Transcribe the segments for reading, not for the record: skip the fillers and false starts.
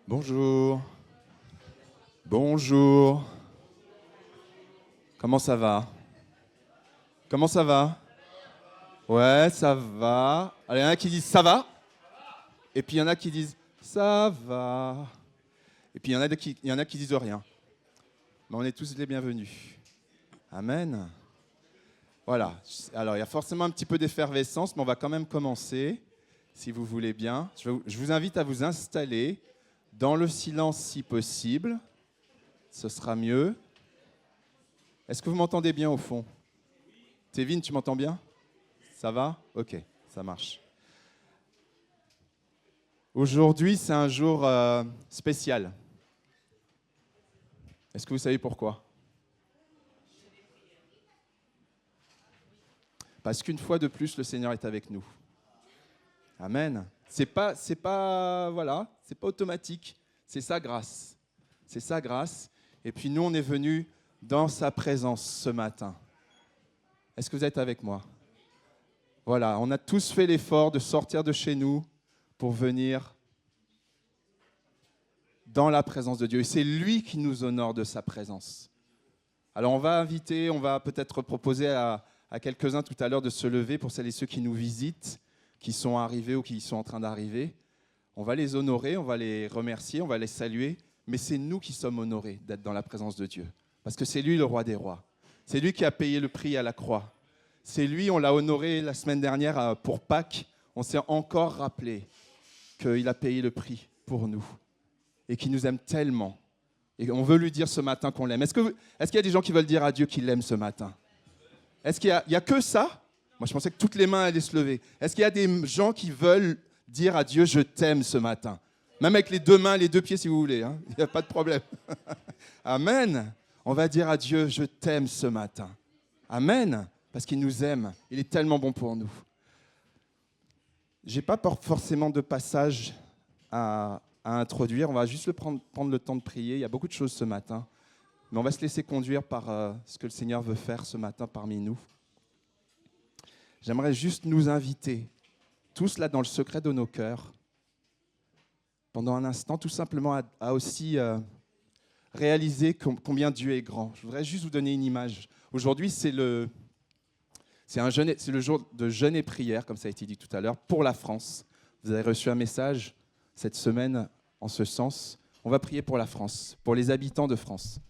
Bonjour. Bonjour. Comment ça va? Comment ça va? Ouais, ça va. Alors, il y en a qui disent ça va. Et puis il y en a qui disent ça va. Et puis il y en a qui disent rien. Mais on est tous les bienvenus. Amen. Voilà. Alors il y a forcément un petit peu d'effervescence, mais on va quand même commencer, si vous voulez bien. Je vous invite à vous installer dans le silence si possible. Ce sera mieux. Est-ce que vous m'entendez bien au fond? Tévin, tu m'entends bien? Ça va? Ok, ça marche. Aujourd'hui, c'est un jour spécial. Est-ce que vous savez pourquoi? Parce qu'une fois de plus, le Seigneur est avec nous. Amen. C'est pas automatique. C'est sa grâce. C'est sa grâce. Et puis nous, on est venus dans sa présence ce matin. Est-ce que vous êtes avec moi? Voilà, on a tous fait l'effort de sortir de chez nous pour venir dans la présence de Dieu. Et c'est lui qui nous honore de sa présence. Alors on va peut-être proposer à quelques-uns tout à l'heure de se lever pour celles et ceux qui nous visitent, qui sont arrivés ou qui sont en train d'arriver. On va les honorer, on va les remercier, on va les saluer, mais c'est nous qui sommes honorés d'être dans la présence de Dieu. Parce que c'est lui le roi des rois. C'est lui qui a payé le prix à la croix. C'est lui, on l'a honoré la semaine dernière pour Pâques. On s'est encore rappelé qu'il a payé le prix pour nous et qu'il nous aime tellement. Et on veut lui dire ce matin qu'on l'aime. Est-ce qu'il y a des gens qui veulent dire à Dieu qu'ils l'aiment ce matin? Est-ce qu'il y a que ça? Moi, je pensais que toutes les mains allaient se lever. Est-ce qu'il y a des gens qui veulent dire à Dieu, je t'aime ce matin? Même avec les deux mains, les deux pieds, si vous voulez. Hein. Il n'y a pas de problème. Amen. On va dire à Dieu, je t'aime ce matin. Amen. Parce qu'il nous aime. Il est tellement bon pour nous. Je n'ai pas forcément de passage à introduire. On va juste prendre le temps de prier. Il y a beaucoup de choses ce matin. Mais on va se laisser conduire par ce que le Seigneur veut faire ce matin parmi nous. J'aimerais juste nous inviter, tous là dans le secret de nos cœurs, pendant un instant, tout simplement à aussi réaliser combien Dieu est grand. Je voudrais juste vous donner une image. Aujourd'hui, c'est le jour de jeûne et prière, comme ça a été dit tout à l'heure, pour la France. Vous avez reçu un message cette semaine en ce sens. On va prier pour la France, pour les habitants de France,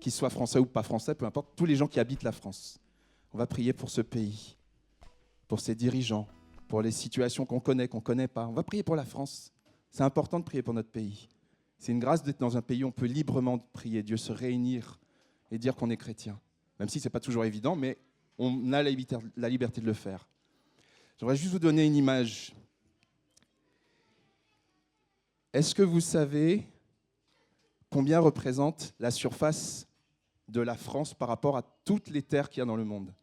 qu'ils soient français ou pas français, peu importe, tous les gens qui habitent la France. On va prier pour ce pays, pour ses dirigeants, pour les situations qu'on connaît pas. On va prier pour la France. C'est important de prier pour notre pays. C'est une grâce d'être dans un pays où on peut librement prier, Dieu se réunir et dire qu'on est chrétien. Même si ce n'est pas toujours évident, mais on a la liberté de le faire. J'aimerais juste vous donner une image. Est-ce que vous savez combien représente la surface de la France par rapport à toutes les terres qu'il y a dans le monde?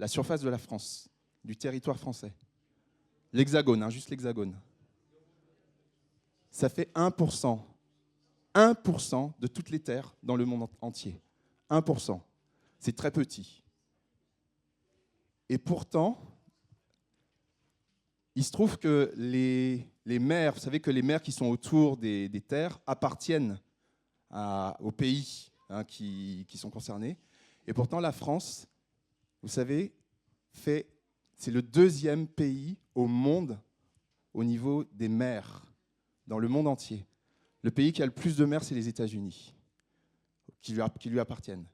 La surface de la France, du territoire français. L'hexagone, juste l'hexagone. Ça fait 1%. 1% de toutes les terres dans le monde entier. 1%. C'est très petit. Et pourtant, il se trouve que les mers, vous savez que les mers qui sont autour des terres appartiennent aux pays qui sont concernés. Et pourtant, la France, vous savez, c'est le deuxième pays au monde au niveau des mers, dans le monde entier. Le pays qui a le plus de mers, c'est les États-Unis, qui lui appartiennent.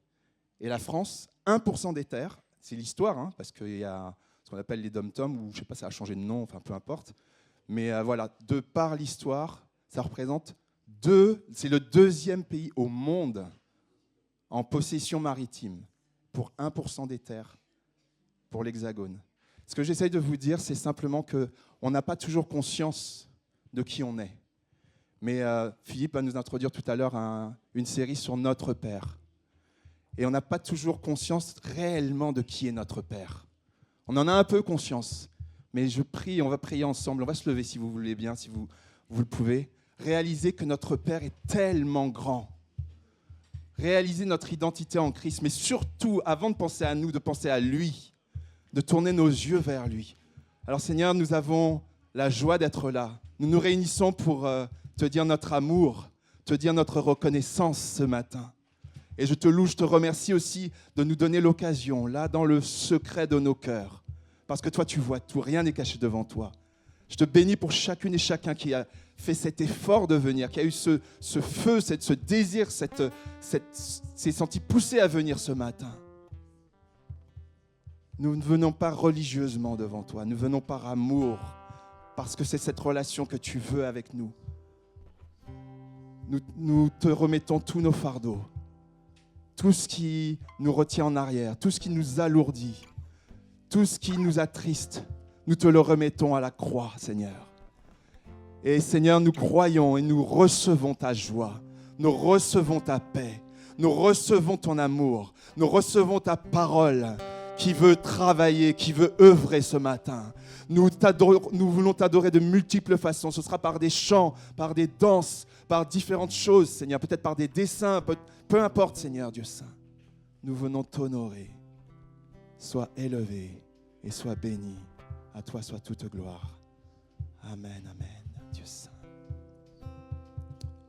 Et la France, 1% des terres, c'est l'histoire, parce qu'il y a ce qu'on appelle les dom-toms, ou je ne sais pas, ça a changé de nom, enfin peu importe. Mais voilà, de par l'histoire, ça représente c'est le deuxième pays au monde en possession maritime, pour 1% des terres, pour l'Hexagone. Ce que j'essaye de vous dire, c'est simplement qu'on n'a pas toujours conscience de qui on est. Mais Philippe va nous introduire tout à l'heure une série sur notre Père. Et on n'a pas toujours conscience réellement de qui est notre Père. On en a un peu conscience, mais je prie, on va prier ensemble, on va se lever si vous voulez bien, si vous le pouvez. Réaliser que notre Père est tellement grand. Réaliser notre identité en Christ, mais surtout, avant de penser à nous, de penser à lui, de tourner nos yeux vers lui. Alors Seigneur, nous avons la joie d'être là. Nous nous réunissons pour te dire notre amour, te dire notre reconnaissance ce matin. Et je te loue, je te remercie aussi de nous donner l'occasion, là, dans le secret de nos cœurs. Parce que toi, tu vois tout, rien n'est caché devant toi. Je te bénis pour chacune et chacun qui a fait cet effort de venir, qui a eu ce feu, ce désir, s'est senti poussé à venir ce matin. Nous ne venons pas religieusement devant toi, nous venons par amour, parce que c'est cette relation que tu veux avec nous. Nous te remettons tous nos fardeaux, tout ce qui nous retient en arrière, tout ce qui nous alourdit, tout ce qui nous attriste, nous te le remettons à la croix, Seigneur. Et Seigneur, nous croyons et nous recevons ta joie, nous recevons ta paix, nous recevons ton amour, nous recevons ta parole qui veut travailler, qui veut œuvrer ce matin. Nous voulons t'adorer de multiples façons. Ce sera par des chants, par des danses, par différentes choses, Seigneur, peut-être par des dessins, peu importe, Seigneur Dieu Saint. Nous venons t'honorer. Sois élevé et sois béni. À toi soit toute gloire. Amen, amen, Dieu Saint.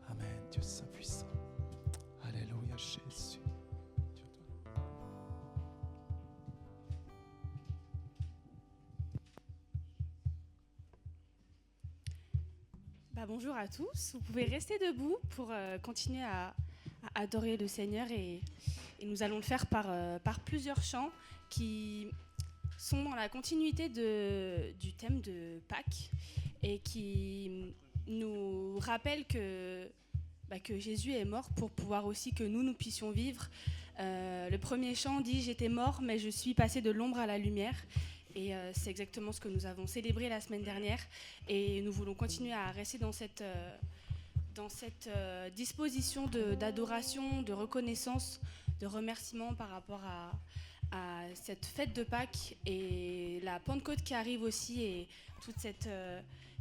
Amen, Dieu Saint puissant. Alléluia, Jésus. Bonjour à tous. Vous pouvez rester debout pour continuer à adorer le Seigneur et nous allons le faire par plusieurs chants qui sont dans la continuité du thème de Pâques et qui nous rappellent que Jésus est mort pour pouvoir aussi que nous puissions vivre. Le premier chant dit « J'étais mort, mais je suis passé de l'ombre à la lumière ». Et c'est exactement ce que nous avons célébré la semaine dernière. Et nous voulons continuer à rester dans cette disposition d'adoration, de reconnaissance, de remerciement par rapport à cette fête de Pâques et la Pentecôte qui arrive aussi et toutes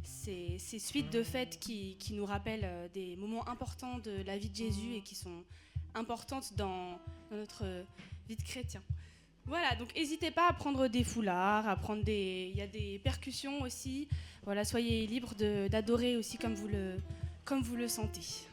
ces suites de fêtes qui nous rappellent des moments importants de la vie de Jésus et qui sont importantes dans notre vie de chrétien. Voilà, donc n'hésitez pas à prendre des foulards, il y a des percussions aussi. Voilà, soyez libres d'adorer aussi comme vous le sentez.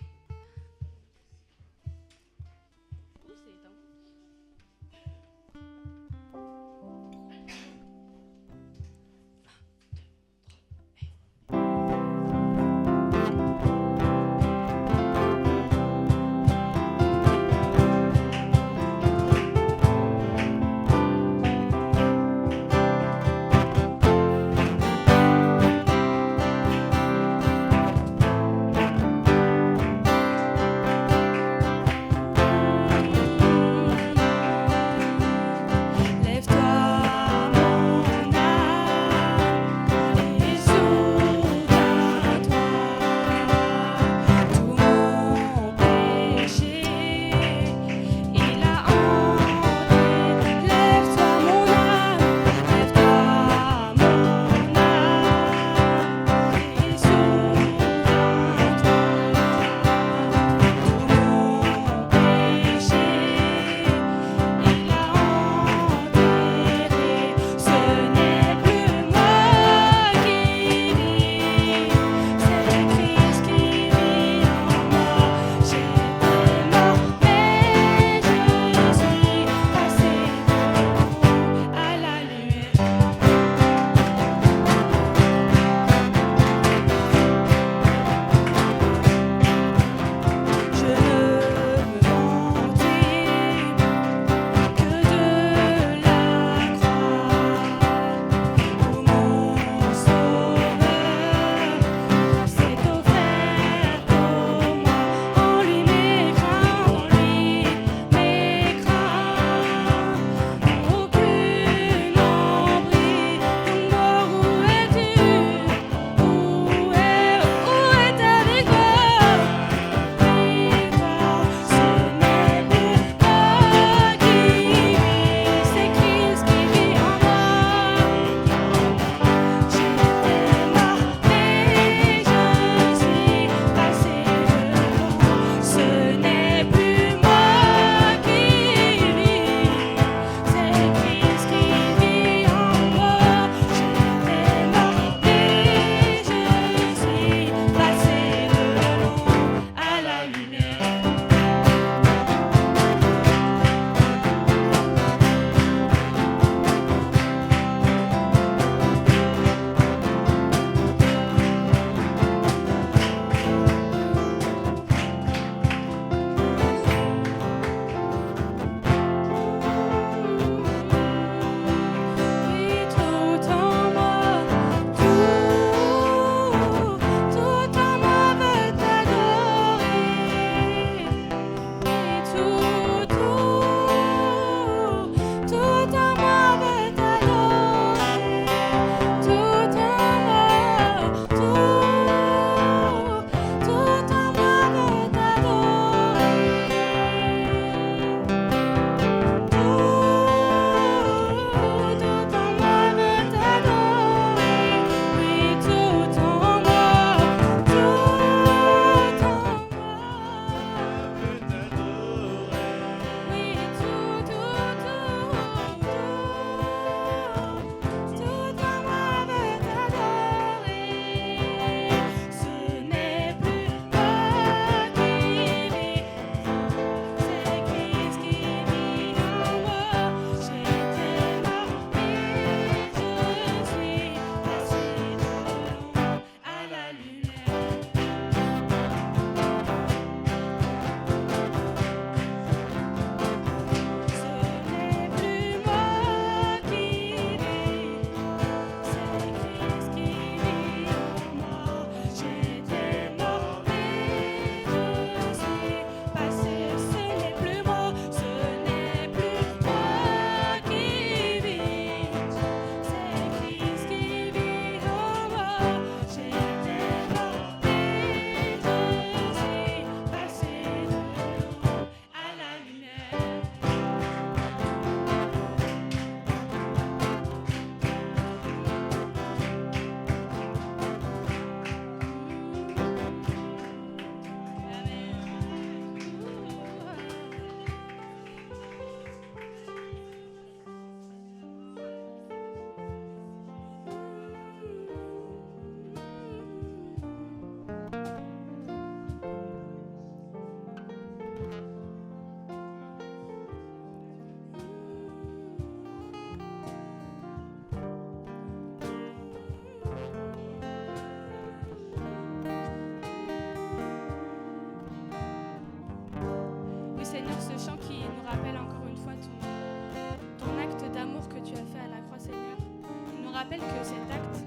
rappelle que cet acte,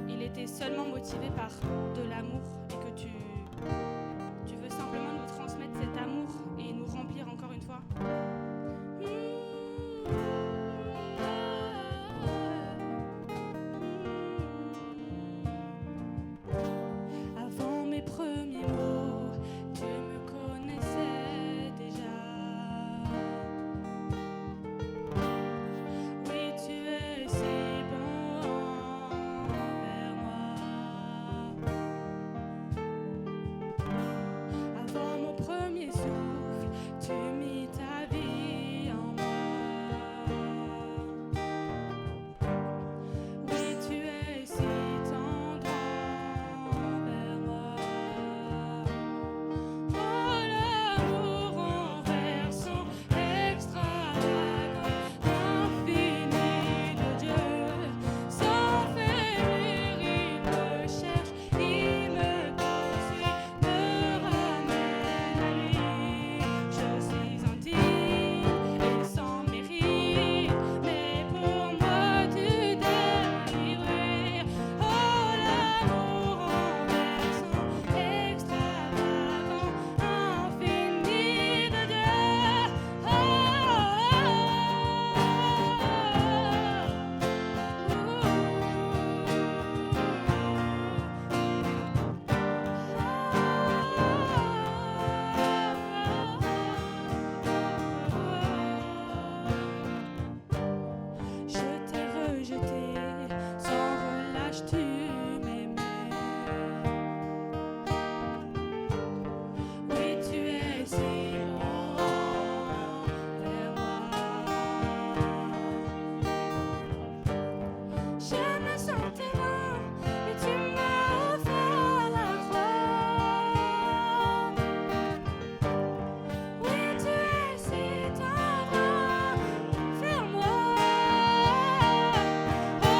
il était seulement motivé par de l'amour et que tu veux simplement nous transmettre cet amour et nous remplir encore une fois. Avant mes premiers mots, tu me connaissais déjà. Oui, tu es si bon envers moi. Avant mon premier souffle, tu mis ta vie en moi. Oui, tu es si tendre envers moi. Oh, l'amour renversant, extravagant, infini de Dieu. Sans faiblir, il me cherche, il me poursuit, me ramène à lui. Je suis indigne et sans mérite, mais pour moi tu délivres. Oh, l'amour renversant, extravagant, infini de Dieu. Je t'ai rejeté, sans relâche tu m'aimais. Oui, tu es si bon envers moi. Je me sentais vain, mais tu m'as offert la croix. Oui, tu es si tendre envers moi. Oh,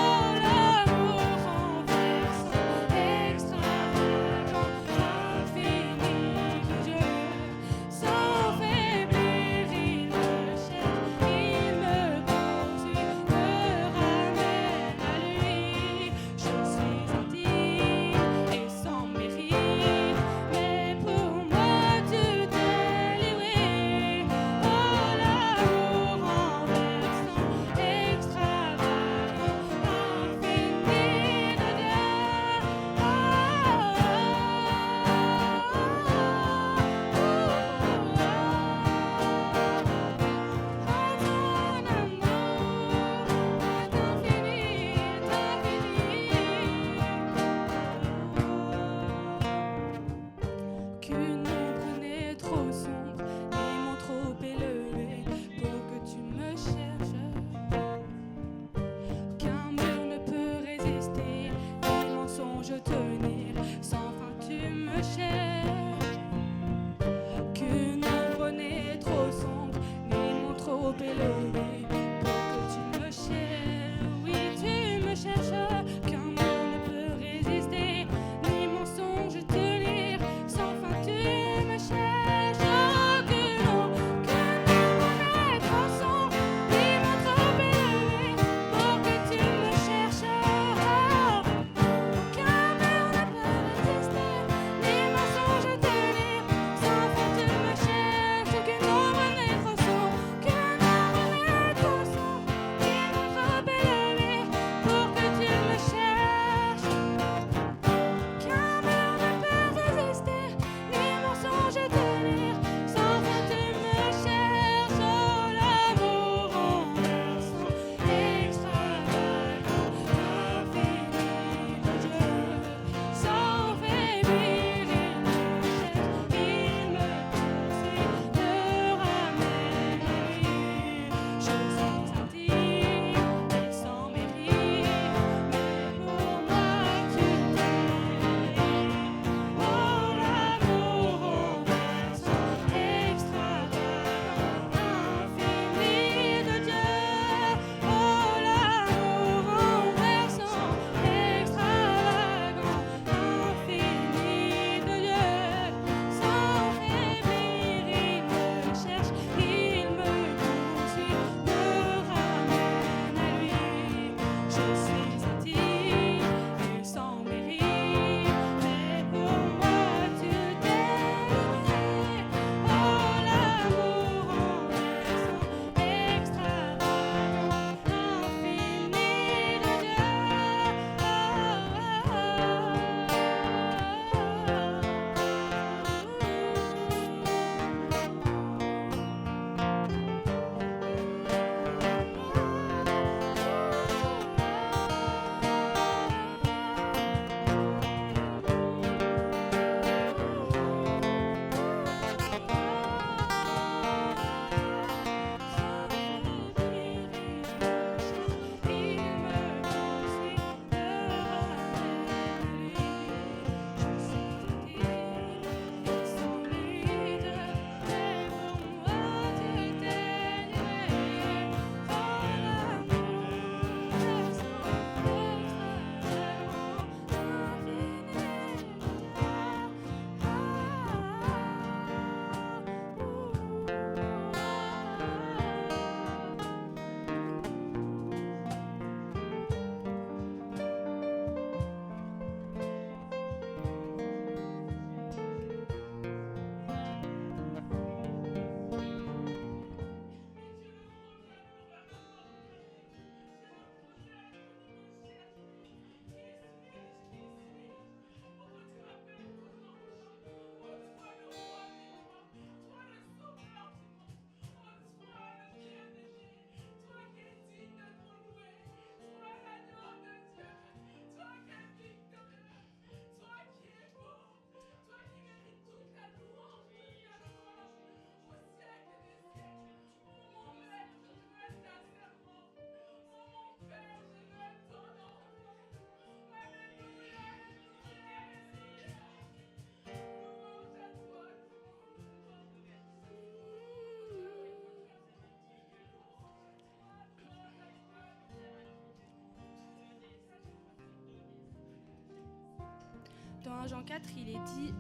1 Jean 4, il est dit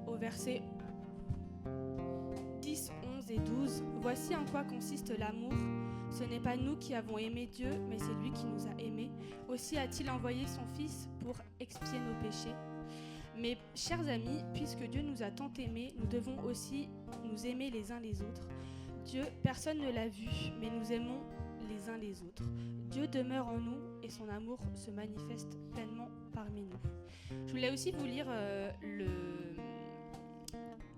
au verset 10, 11 et 12, « Voici en quoi consiste l'amour. Ce n'est pas nous qui avons aimé Dieu, mais c'est lui qui nous a aimés. Aussi a-t-il envoyé son Fils pour expier nos péchés. Mes chers amis, puisque Dieu nous a tant aimés, nous devons aussi nous aimer les uns les autres. Dieu, personne ne l'a vu, mais nous aimons les uns les autres. Dieu demeure en nous et son amour se manifeste pleinement parmi nous. » Je voulais aussi vous lire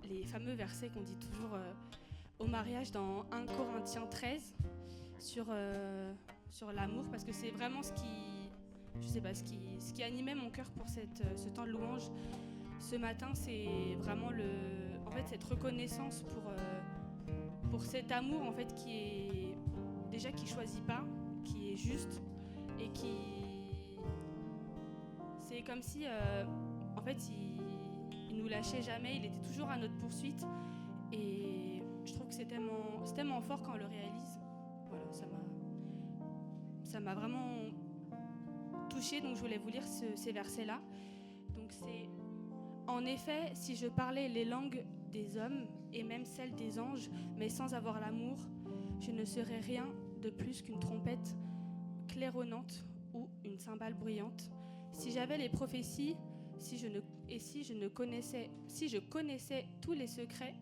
les fameux versets qu'on dit toujours au mariage dans 1 Corinthiens 13 sur l'amour, parce que c'est vraiment ce qui animait mon cœur pour ce temps de louange ce matin. C'est vraiment cette reconnaissance pour cet amour en fait qui choisit pas, qui est juste et qui c'est comme si il nous lâchait jamais, il était toujours à notre poursuite, et je trouve que c'est tellement fort quand on le réalise. Voilà, ça m'a vraiment touchée, donc je voulais vous lire ces versets-là. Donc c'est: En effet, si je parlais les langues des hommes et même celles des anges, mais sans avoir l'amour, je ne serais rien de plus qu'une trompette claironnante ou une cymbale bruyante. Si j'avais les prophéties, si je connaissais tous les secrets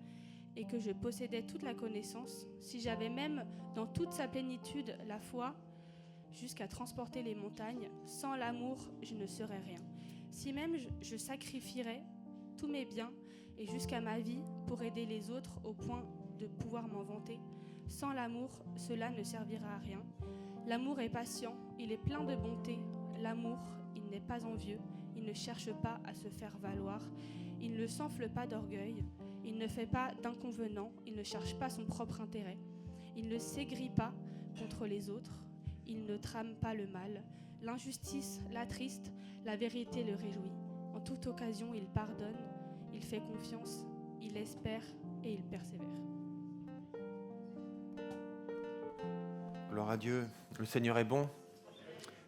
et que je possédais toute la connaissance, si j'avais même dans toute sa plénitude la foi, jusqu'à transporter les montagnes, sans l'amour, je ne serais rien. Si même je sacrifierais tous mes biens et jusqu'à ma vie pour aider les autres au point de pouvoir m'en vanter, sans l'amour, cela ne servira à rien. L'amour est patient, il est plein de bonté. L'amour, il n'est pas envieux, il ne cherche pas à se faire valoir, il ne s'enfle pas d'orgueil, il ne fait pas d'inconvénients, il ne cherche pas son propre intérêt, il ne s'aigrit pas contre les autres, il ne trame pas le mal, l'injustice l'attriste, la vérité le réjouit. En toute occasion, il pardonne, il fait confiance, il espère et il persévère. Gloire à Dieu, le Seigneur est bon.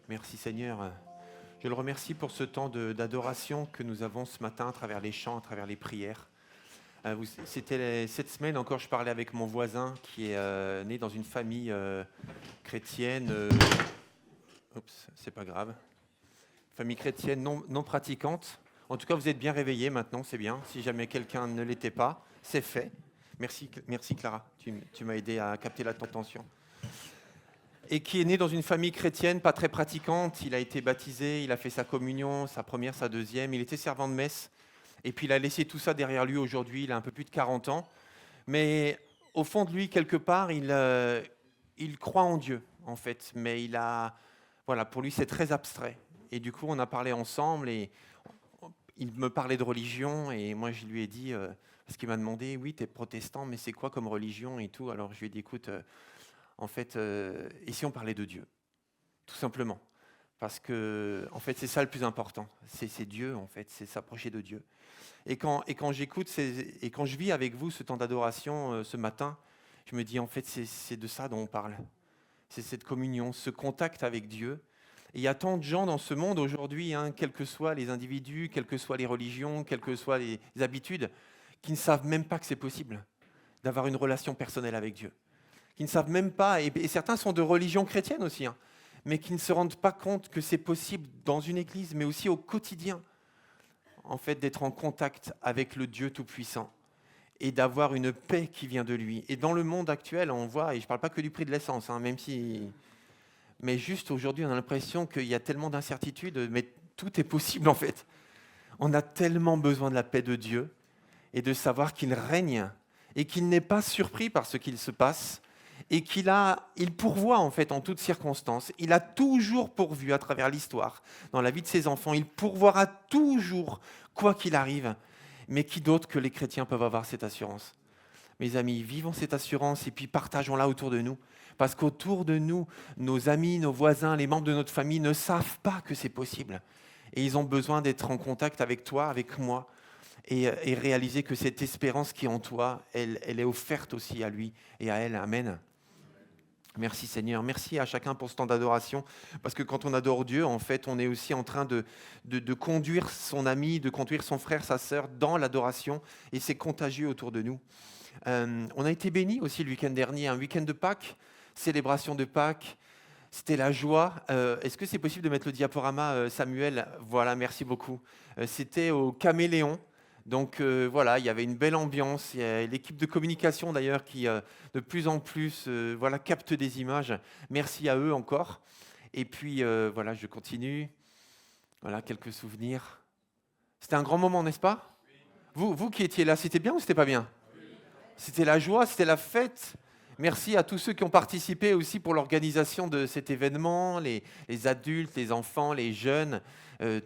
Merci Seigneur. Je le remercie pour ce temps d'adoration que nous avons ce matin à travers les chants, à travers les prières. C'était cette semaine encore, je parlais avec mon voisin qui est né dans une famille chrétienne. C'est pas grave. Famille chrétienne non pratiquante. En tout cas, vous êtes bien réveillés maintenant, c'est bien. Si jamais quelqu'un ne l'était pas, c'est fait. Merci Clara, tu m'as aidé à capter l'attention. Et qui est né dans une famille chrétienne pas très pratiquante. Il a été baptisé, il a fait sa communion, sa première, sa deuxième. Il était servant de messe. Et puis il a laissé tout ça derrière lui aujourd'hui. Il a un peu plus de 40 ans. Mais au fond de lui, quelque part, il croit en Dieu, en fait. Mais pour lui, c'est très abstrait. Et du coup, on a parlé ensemble et il me parlait de religion. Et moi, je lui ai dit, parce qu'il m'a demandé, oui, tu es protestant, mais c'est quoi comme religion et tout. Alors je lui ai dit, écoute... En fait, et si on parlait de Dieu, tout simplement, parce que en fait c'est ça le plus important, c'est Dieu en fait, c'est s'approcher de Dieu. Et quand j'écoute et quand je vis avec vous ce temps d'adoration ce matin, je me dis en fait c'est de ça dont on parle, c'est cette communion, ce contact avec Dieu. Et il y a tant de gens dans ce monde aujourd'hui, quels que soient les individus, quelles que soient les religions, quelles que soient les habitudes, qui ne savent même pas que c'est possible d'avoir une relation personnelle avec Dieu. Qui ne savent même pas, et certains sont de religion chrétienne aussi, mais qui ne se rendent pas compte que c'est possible dans une église, mais aussi au quotidien, en fait, d'être en contact avec le Dieu Tout-Puissant et d'avoir une paix qui vient de lui. Et dans le monde actuel, on voit, et je ne parle pas que du prix de l'essence, mais juste aujourd'hui, on a l'impression qu'il y a tellement d'incertitudes, mais tout est possible en fait. On a tellement besoin de la paix de Dieu et de savoir qu'il règne et qu'il n'est pas surpris par ce qu'il se passe, et il pourvoit en fait en toutes circonstances. Il a toujours pourvu à travers l'histoire, dans la vie de ses enfants. Il pourvoira toujours, quoi qu'il arrive. Mais qui d'autre que les chrétiens peuvent avoir cette assurance ? Mes amis, vivons cette assurance et puis partageons-la autour de nous. Parce qu'autour de nous, nos amis, nos voisins, les membres de notre famille ne savent pas que c'est possible. Et ils ont besoin d'être en contact avec toi, avec moi, et réaliser que cette espérance qui est en toi, elle est offerte aussi à lui et à elle. Amen. Merci Seigneur, merci à chacun pour ce temps d'adoration, parce que quand on adore Dieu, en fait, on est aussi en train de conduire son ami, de conduire son frère, sa sœur dans l'adoration, et c'est contagieux autour de nous. On a été bénis aussi le week-end dernier, un week-end de Pâques, célébration de Pâques, c'était la joie. Est-ce que c'est possible de mettre le diaporama, Samuel ? Voilà, merci beaucoup. C'était au Caméléon. Donc voilà, il y avait une belle ambiance. Il y a l'équipe de communication d'ailleurs qui de plus en plus capte des images. Merci à eux encore. Et puis voilà, je continue. Voilà, quelques souvenirs. C'était un grand moment, n'est-ce pas ? Vous qui étiez là, c'était bien ou c'était pas bien ? C'était la joie, c'était la fête. Merci à tous ceux qui ont participé aussi pour l'organisation de cet événement, les adultes, les enfants, les jeunes,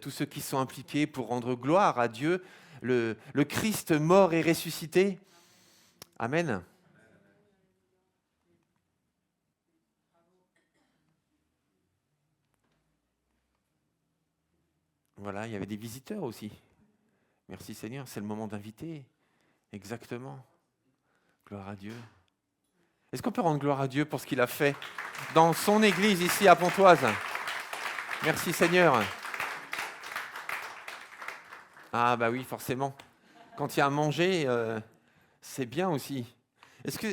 tous ceux qui sont impliqués pour rendre gloire à Dieu. Le Christ mort et ressuscité. Amen. Voilà, il y avait des visiteurs aussi. Merci Seigneur, c'est le moment d'inviter. Exactement. Gloire à Dieu. Est-ce qu'on peut rendre gloire à Dieu pour ce qu'il a fait dans son église ici à Pontoise ? Merci Seigneur. Ah bah oui, forcément. Quand il y a à manger, c'est bien aussi.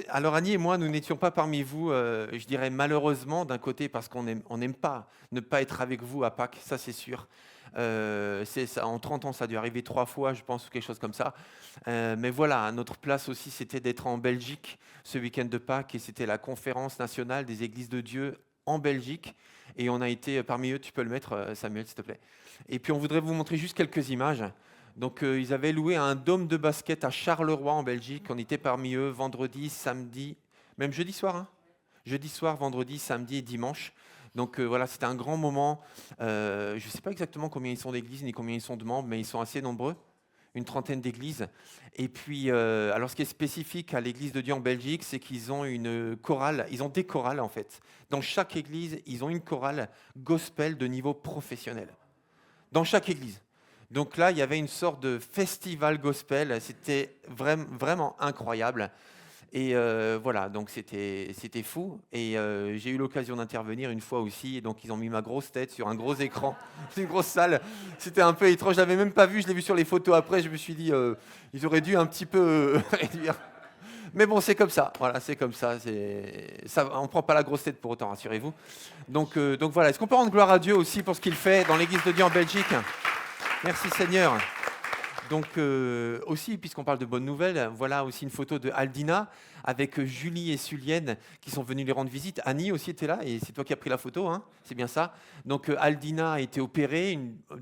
Alors Annie et moi, nous n'étions pas parmi vous, je dirais malheureusement, d'un côté parce qu'on n'aime pas ne pas être avec vous à Pâques, ça c'est sûr. Ça, en 30 ans, ça a dû arriver 3 fois, je pense, ou quelque chose comme ça. Mais voilà, notre place aussi, c'était d'être en Belgique ce week-end de Pâques, et c'était la conférence nationale des églises de Dieu en Belgique. Et on a été parmi eux, tu peux le mettre, Samuel, s'il te plaît. Et puis on voudrait vous montrer juste quelques images. Donc ils avaient loué un dôme de basket à Charleroi en Belgique. On était parmi eux vendredi, samedi, même jeudi soir. Hein, jeudi soir, vendredi, samedi et dimanche. Donc voilà, c'était un grand moment. Je ne sais pas exactement combien ils sont d'églises ni combien ils sont de membres, mais ils sont assez nombreux, une trentaine d'églises. Et puis, alors ce qui est spécifique à l'église de Dieu en Belgique, c'est qu'ils ont une chorale, ils ont des chorales en fait. Dans chaque église, ils ont une chorale gospel de niveau professionnel. Dans chaque église. Donc là, il y avait une sorte de festival gospel, c'était vraiment incroyable. Et voilà, donc c'était fou. Et j'ai eu l'occasion d'intervenir une fois aussi. Et donc ils ont mis ma grosse tête sur un gros écran, une grosse salle. C'était un peu étrange, je l'avais même pas vu, je l'ai vu sur les photos après. Je me suis dit, ils auraient dû un petit peu réduire. Mais bon, c'est comme ça. Voilà, c'est comme ça. On ne prend pas la grosse tête pour autant, rassurez-vous. Donc voilà, est-ce qu'on peut rendre gloire à Dieu aussi pour ce qu'il fait dans l'église de Dieu en Belgique ? Merci Seigneur. Donc aussi, puisqu'on parle de bonnes nouvelles, voilà aussi une photo de Aldina avec Julie et Sulienne qui sont venus les rendre visite. Annie aussi était là et c'est toi qui as pris la photo, hein, c'est bien ça. Donc Aldina a été opérée,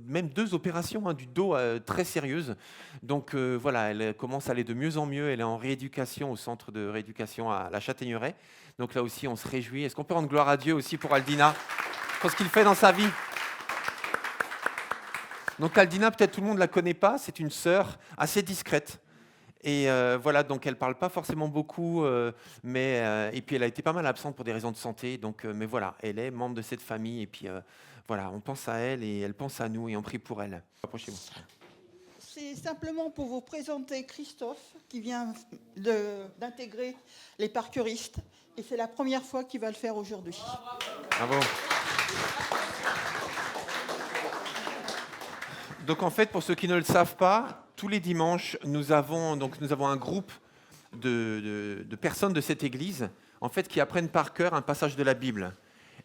même 2 opérations du dos très sérieuses. Donc voilà, elle commence à aller de mieux en mieux. Elle est en rééducation au centre de rééducation à la Châtaigneraie. Donc là aussi, on se réjouit. Est-ce qu'on peut rendre gloire à Dieu aussi pour Aldina, pour ce qu'il fait dans sa vie ? Donc Aldina, peut-être tout le monde ne la connaît pas, c'est une sœur assez discrète. Et voilà, donc elle ne parle pas forcément beaucoup, et puis elle a été pas mal absente pour des raisons de santé. Donc, mais voilà, elle est membre de cette famille. Et puis voilà, on pense à elle et elle pense à nous et on prie pour elle. Approchez-vous. C'est simplement pour vous présenter Christophe qui vient d'intégrer les parkouristes. Et c'est la première fois qu'il va le faire aujourd'hui. Bravo. Donc en fait, pour ceux qui ne le savent pas, tous les dimanches, nous avons un groupe de personnes de cette église en fait, qui apprennent par cœur un passage de la Bible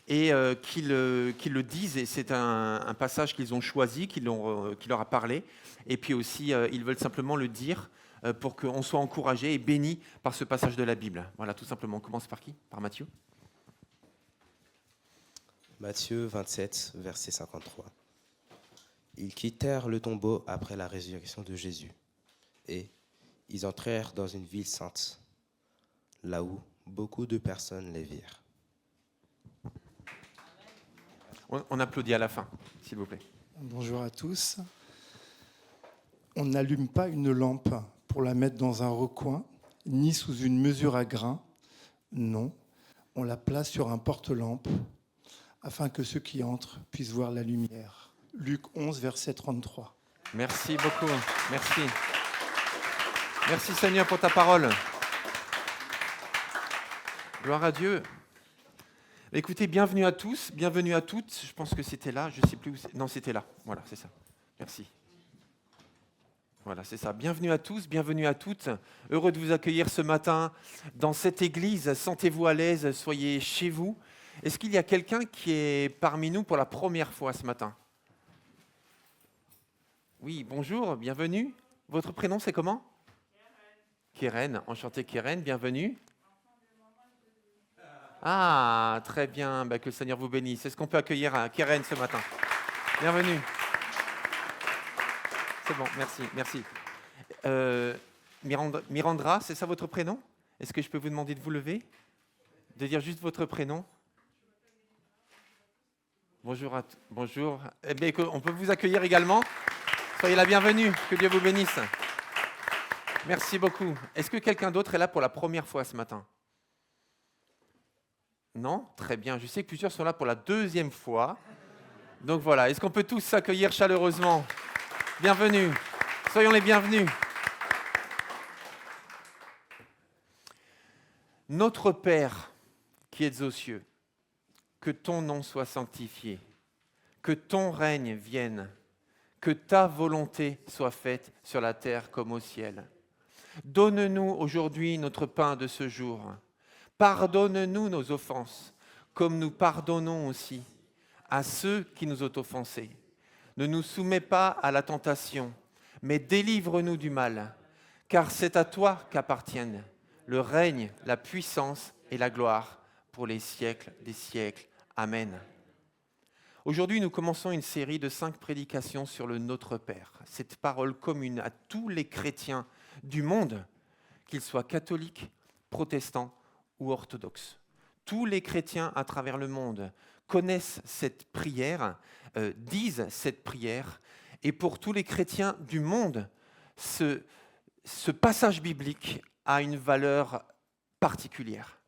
et qui le disent. Et c'est un passage qu'ils ont choisi, qui leur a parlé. Et puis aussi, ils veulent simplement le dire pour qu'on soit encouragé et béni par ce passage de la Bible. Voilà, tout simplement. On commence par qui ? Par Matthieu ? Matthieu 27, verset 53. Ils quittèrent le tombeau après la résurrection de Jésus et ils entrèrent dans une ville sainte, là où beaucoup de personnes les virent. On applaudit à la fin, s'il vous plaît. Bonjour à tous. On n'allume pas une lampe pour la mettre dans un recoin, ni sous une mesure à grains. Non, on la place sur un porte-lampe afin que ceux qui entrent puissent voir la lumière. Luc 11, verset 33. Merci beaucoup. Merci. Merci Seigneur pour ta parole. Gloire à Dieu. Écoutez, bienvenue à tous, bienvenue à toutes. Je pense que c'était là, je ne sais plus où c'est. Non, c'était là. Voilà, c'est ça. Merci. Voilà, c'est ça. Bienvenue à tous, bienvenue à toutes. Heureux de vous accueillir ce matin dans cette église. Sentez-vous à l'aise, soyez chez vous. Est-ce qu'il y a quelqu'un qui est parmi nous pour la première fois ce matin? Oui, bonjour, bienvenue. Votre prénom, c'est comment? Kéren. Enchanté Kéren, bienvenue. Ah, très bien, que le Seigneur vous bénisse. Est-ce qu'on peut accueillir Kéren ce matin? Bienvenue. C'est bon, merci. Mirandra, c'est ça votre prénom? Est-ce que je peux vous demander de vous lever? De dire juste votre prénom? Bonjour. Bonjour. Eh bien, on peut vous accueillir également. Soyez la bienvenue. Que Dieu vous bénisse. Merci beaucoup. Est-ce que quelqu'un d'autre est là pour la première fois ce matin? Non? Très bien. Je sais que plusieurs sont là pour la deuxième fois. Donc voilà, est-ce qu'on peut tous s'accueillir chaleureusement? Bienvenue. Soyons les bienvenus. Notre Père qui es aux cieux, que ton nom soit sanctifié, que ton règne vienne, que ta volonté soit faite sur la terre comme au ciel. Donne-nous aujourd'hui notre pain de ce jour. Pardonne-nous nos offenses, comme nous pardonnons aussi à ceux qui nous ont offensés. Ne nous soumets pas à la tentation, mais délivre-nous du mal, car c'est à toi qu'appartiennent le règne, la puissance et la gloire pour les siècles des siècles. Amen. Aujourd'hui, nous commençons une série de 5 prédications sur le Notre Père. Cette parole commune à tous les chrétiens du monde, qu'ils soient catholiques, protestants ou orthodoxes. Tous les chrétiens à travers le monde connaissent cette prière, disent cette prière, et pour tous les chrétiens du monde, ce passage biblique a une valeur particulière.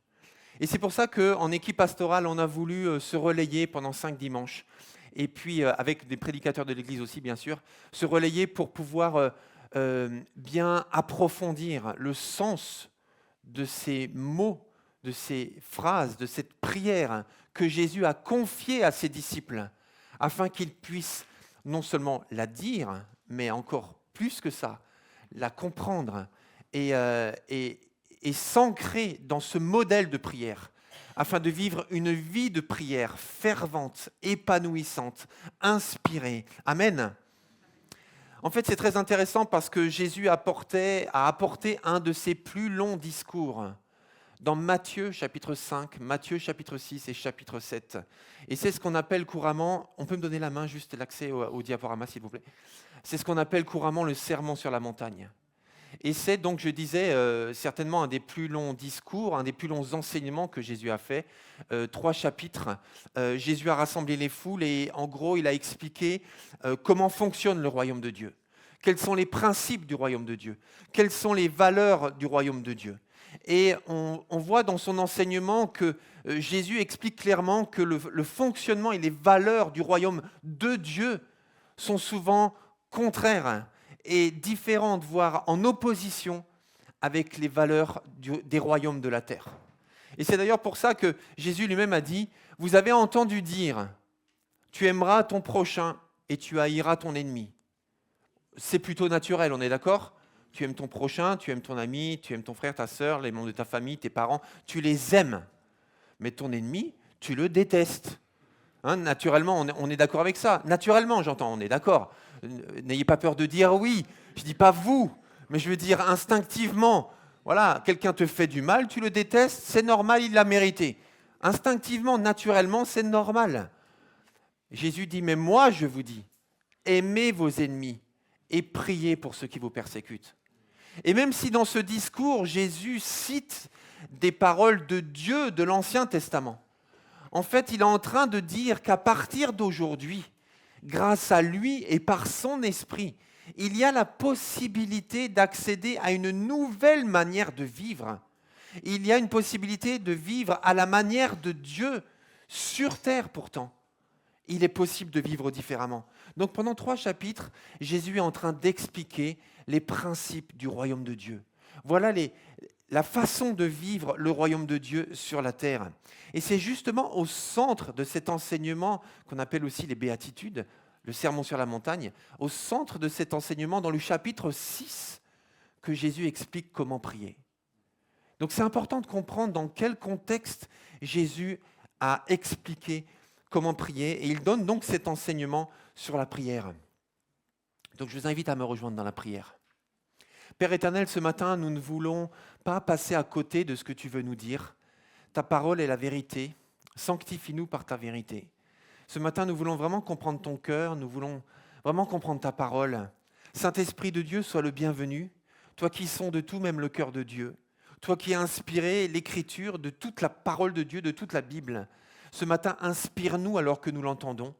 Et c'est pour ça qu'en équipe pastorale, on a voulu se relayer pendant 5 dimanches, et puis avec des prédicateurs de l'Église aussi, bien sûr, se relayer pour pouvoir bien approfondir le sens de ces mots, de ces phrases, de cette prière que Jésus a confiée à ses disciples, afin qu'ils puissent non seulement la dire, mais encore plus que ça, la comprendre et s'ancrer dans ce modèle de prière, afin de vivre une vie de prière fervente, épanouissante, inspirée. Amen. En fait, c'est très intéressant parce que Jésus a apporté un de ses plus longs discours dans Matthieu chapitre 5, Matthieu chapitre 6 et chapitre 7. Et c'est ce qu'on appelle couramment, on peut me donner la main, juste l'accès au diaporama s'il vous plaît. C'est ce qu'on appelle couramment le sermon sur la montagne. Et c'est donc, je disais, certainement un des plus longs discours, un des plus longs enseignements que Jésus a fait. 3 chapitres. Jésus a rassemblé les foules et en gros, il a expliqué comment fonctionne le royaume de Dieu. Quels sont les principes du royaume de Dieu? Quelles sont les valeurs du royaume de Dieu? Et on voit dans son enseignement que Jésus explique clairement que le fonctionnement et les valeurs du royaume de Dieu sont souvent contraires et différentes, voire en opposition avec les valeurs des royaumes de la terre. Et c'est d'ailleurs pour ça que Jésus lui-même a dit « Vous avez entendu dire, tu aimeras ton prochain et tu haïras ton ennemi. » C'est plutôt naturel, on est d'accord ? Tu aimes ton prochain, tu aimes ton ami, tu aimes ton frère, ta sœur, les membres de ta famille, tes parents, tu les aimes. Mais ton ennemi, tu le détestes. Hein, naturellement, on est d'accord avec ça. Naturellement, j'entends, on est d'accord. N'ayez pas peur de dire oui. Je ne dis pas vous, mais je veux dire instinctivement. Voilà, quelqu'un te fait du mal, tu le détestes, c'est normal, il l'a mérité. Instinctivement, naturellement, c'est normal. Jésus dit, mais moi, je vous dis, aimez vos ennemis et priez pour ceux qui vous persécutent. Et même si dans ce discours, Jésus cite des paroles de Dieu de l'Ancien Testament, en fait, il est en train de dire qu'à partir d'aujourd'hui, grâce à lui et par son esprit, il y a la possibilité d'accéder à une nouvelle manière de vivre. Il y a une possibilité de vivre à la manière de Dieu, sur terre pourtant. Il est possible de vivre différemment. Donc pendant 3 chapitres, Jésus est en train d'expliquer les principes du royaume de Dieu. Voilà la façon de vivre le royaume de Dieu sur la terre. Et c'est justement au centre de cet enseignement qu'on appelle aussi les béatitudes, le sermon sur la montagne, au centre de cet enseignement dans le chapitre 6 que Jésus explique comment prier. Donc c'est important de comprendre dans quel contexte Jésus a expliqué comment prier et il donne donc cet enseignement sur la prière. Donc je vous invite à me rejoindre dans la prière. Père éternel, ce matin, nous ne voulons pas passer à côté de ce que tu veux nous dire. Ta parole est la vérité. Sanctifie-nous par ta vérité. Ce matin, nous voulons vraiment comprendre ton cœur. Nous voulons vraiment comprendre ta parole. Saint-Esprit de Dieu, sois le bienvenu. Toi qui sondes de tout, même le cœur de Dieu. Toi qui as inspiré l'écriture de toute la parole de Dieu, de toute la Bible. Ce matin, inspire-nous alors que nous l'entendons.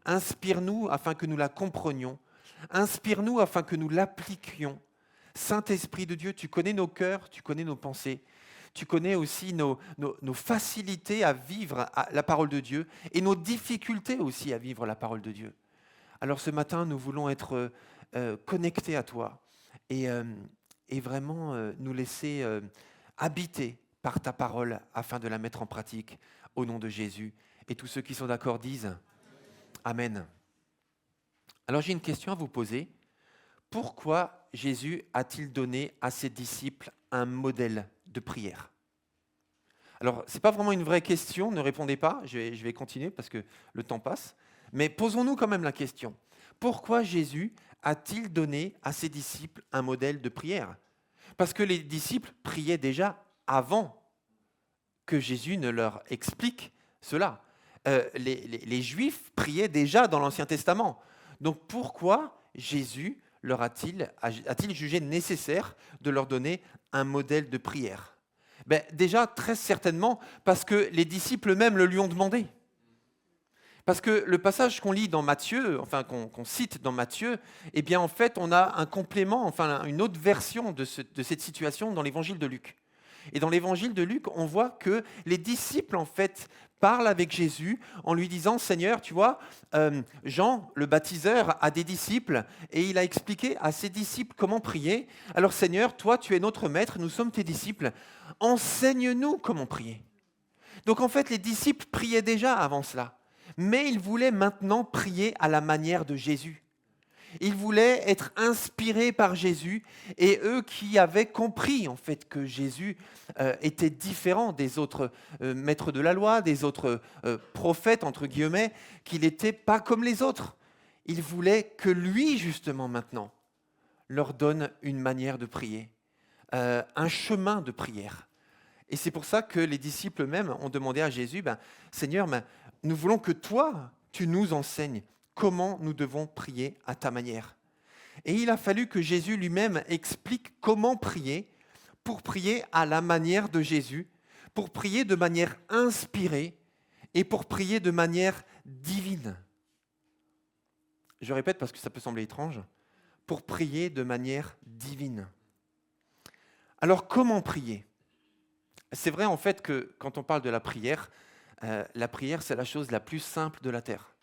Inspire-nous afin que nous la comprenions. Inspire-nous afin que nous l'appliquions. Saint-Esprit de Dieu, tu connais nos cœurs, tu connais nos pensées, tu connais aussi nos facilités à vivre la parole de Dieu et nos difficultés aussi à vivre la parole de Dieu. Alors ce matin, nous voulons être connectés à toi et vraiment nous laisser habiter par ta parole afin de la mettre en pratique au nom de Jésus. Et tous ceux qui sont d'accord disent Amen. Alors j'ai une question à vous poser. Pourquoi Jésus a-t-il donné à ses disciples un modèle de prière ? Alors, ce n'est pas vraiment une vraie question, ne répondez pas, je vais continuer parce que le temps passe, mais posons-nous quand même la question. Pourquoi Jésus a-t-il donné à ses disciples un modèle de prière ? Parce que les disciples priaient déjà avant que Jésus ne leur explique cela. Les Juifs priaient déjà dans l'Ancien Testament. Donc pourquoi Jésus a-t-il jugé nécessaire de leur donner un modèle de prière ? Déjà, très certainement, parce que les disciples eux-mêmes le lui ont demandé. Parce que le passage qu'on lit dans Matthieu, enfin qu'on cite dans Matthieu, eh bien en fait, on a un complément, enfin une autre version de cette situation dans l'évangile de Luc. Et dans l'évangile de Luc, on voit que les disciples, en fait, parlent avec Jésus en lui disant « Seigneur, tu vois, Jean, le baptiseur, a des disciples et il a expliqué à ses disciples comment prier. Alors Seigneur, toi, tu es notre maître, nous sommes tes disciples. Enseigne-nous comment prier. » Donc en fait, les disciples priaient déjà avant cela, mais ils voulaient maintenant prier à la manière de Jésus. Ils voulaient être inspirés par Jésus et eux qui avaient compris en fait que Jésus était différent des autres maîtres de la loi, des autres prophètes entre guillemets, qu'il n'était pas comme les autres. Ils voulaient que lui justement maintenant leur donne une manière de prier, un chemin de prière. Et c'est pour ça que les disciples eux-mêmes ont demandé à Jésus, Seigneur, nous voulons que toi, tu nous enseignes comment nous devons prier à ta manière. Et il a fallu que Jésus lui-même explique comment prier pour prier à la manière de Jésus, pour prier de manière inspirée et pour prier de manière divine. Je répète parce que ça peut sembler étrange, pour prier de manière divine. Alors comment prier ? C'est vrai en fait que quand on parle de la prière c'est la chose la plus simple de la terre.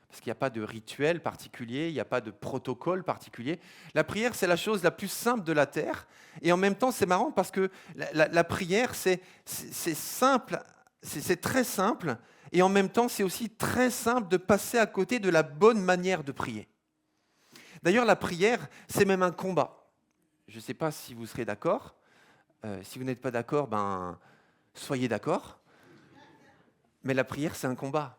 Parce qu'il n'y a pas de rituel particulier, il n'y a pas de protocole particulier. La prière, c'est la chose la plus simple de la terre. Et en même temps, c'est marrant parce que la prière, c'est simple, c'est très simple. Et en même temps, c'est aussi très simple de passer à côté de la bonne manière de prier. D'ailleurs, la prière, c'est même un combat. Je ne sais pas si vous serez d'accord. Si vous n'êtes pas d'accord, soyez d'accord. Mais la prière, c'est un combat.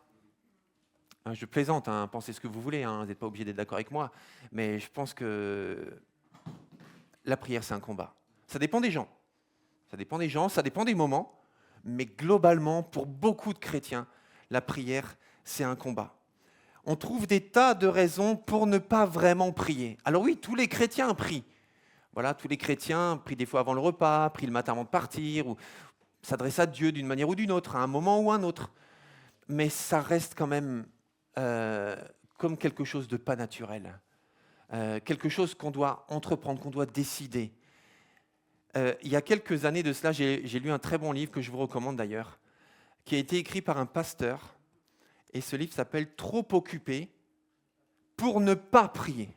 Je plaisante, pensez ce que vous voulez, vous n'êtes pas obligé d'être d'accord avec moi, mais je pense que la prière, c'est un combat. Ça dépend des gens, ça dépend des moments, mais globalement, pour beaucoup de chrétiens, la prière, c'est un combat. On trouve des tas de raisons pour ne pas vraiment prier. Alors oui, tous les chrétiens prient. Voilà, tous les chrétiens prient des fois avant le repas, prient le matin avant de partir, ou s'adressent à Dieu d'une manière ou d'une autre, à un moment ou à un autre. Mais ça reste quand même comme quelque chose de pas naturel, quelque chose qu'on doit entreprendre, qu'on doit décider. Il y a quelques années de cela, j'ai lu un très bon livre que je vous recommande d'ailleurs, qui a été écrit par un pasteur, et ce livre s'appelle « Trop occupé pour ne pas prier ».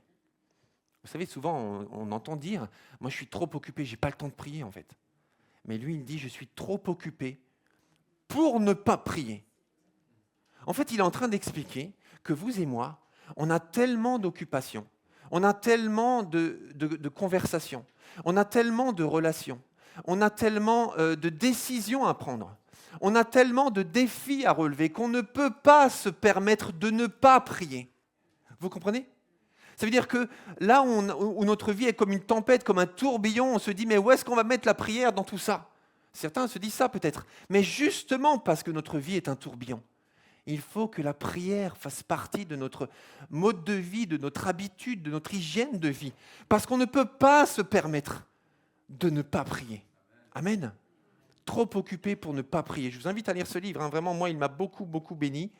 Vous savez, souvent on entend dire « moi je suis trop occupé, j'ai pas le temps de prier en fait ». Mais lui, il dit, je suis trop occupé pour ne pas prier. En fait, il est en train d'expliquer que vous et moi, on a tellement d'occupations, on a tellement de conversations, on a tellement de relations, on a tellement de décisions à prendre, on a tellement de défis à relever qu'on ne peut pas se permettre de ne pas prier. Vous comprenez ? Ça veut dire que là où notre vie est comme une tempête, comme un tourbillon, on se dit mais où est-ce qu'on va mettre la prière dans tout ça ? Certains se disent ça peut-être. Mais justement parce que notre vie est un tourbillon, il faut que la prière fasse partie de notre mode de vie, de notre habitude, de notre hygiène de vie. Parce qu'on ne peut pas se permettre de ne pas prier. Amen. Trop occupé pour ne pas prier. Je vous invite à lire ce livre. Vraiment, moi, il m'a beaucoup, beaucoup béni.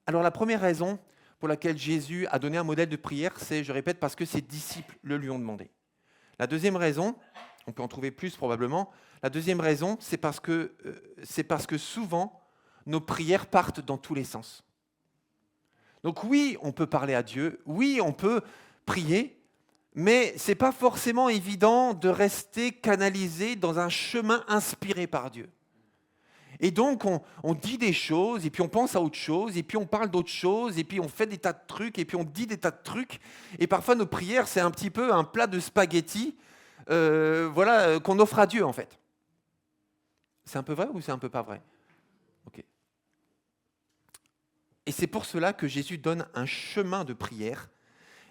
Alors la première raison pour laquelle Jésus a donné un modèle de prière, c'est, je répète, parce que ses disciples le lui ont demandé. La deuxième raison, on peut en trouver plus probablement, la deuxième raison, c'est parce que souvent, nos prières partent dans tous les sens. Donc oui, on peut parler à Dieu, oui, on peut prier, mais ce n'est pas forcément évident de rester canalisé dans un chemin inspiré par Dieu. Et donc, on dit des choses, et puis on pense à autre chose, et puis on parle d'autre chose, et puis on fait des tas de trucs, et puis on dit des tas de trucs. Et parfois, nos prières, c'est un petit peu un plat de spaghettis qu'on offre à Dieu, en fait. C'est un peu vrai ou c'est un peu pas vrai ? Ok. Et c'est pour cela que Jésus donne un chemin de prière,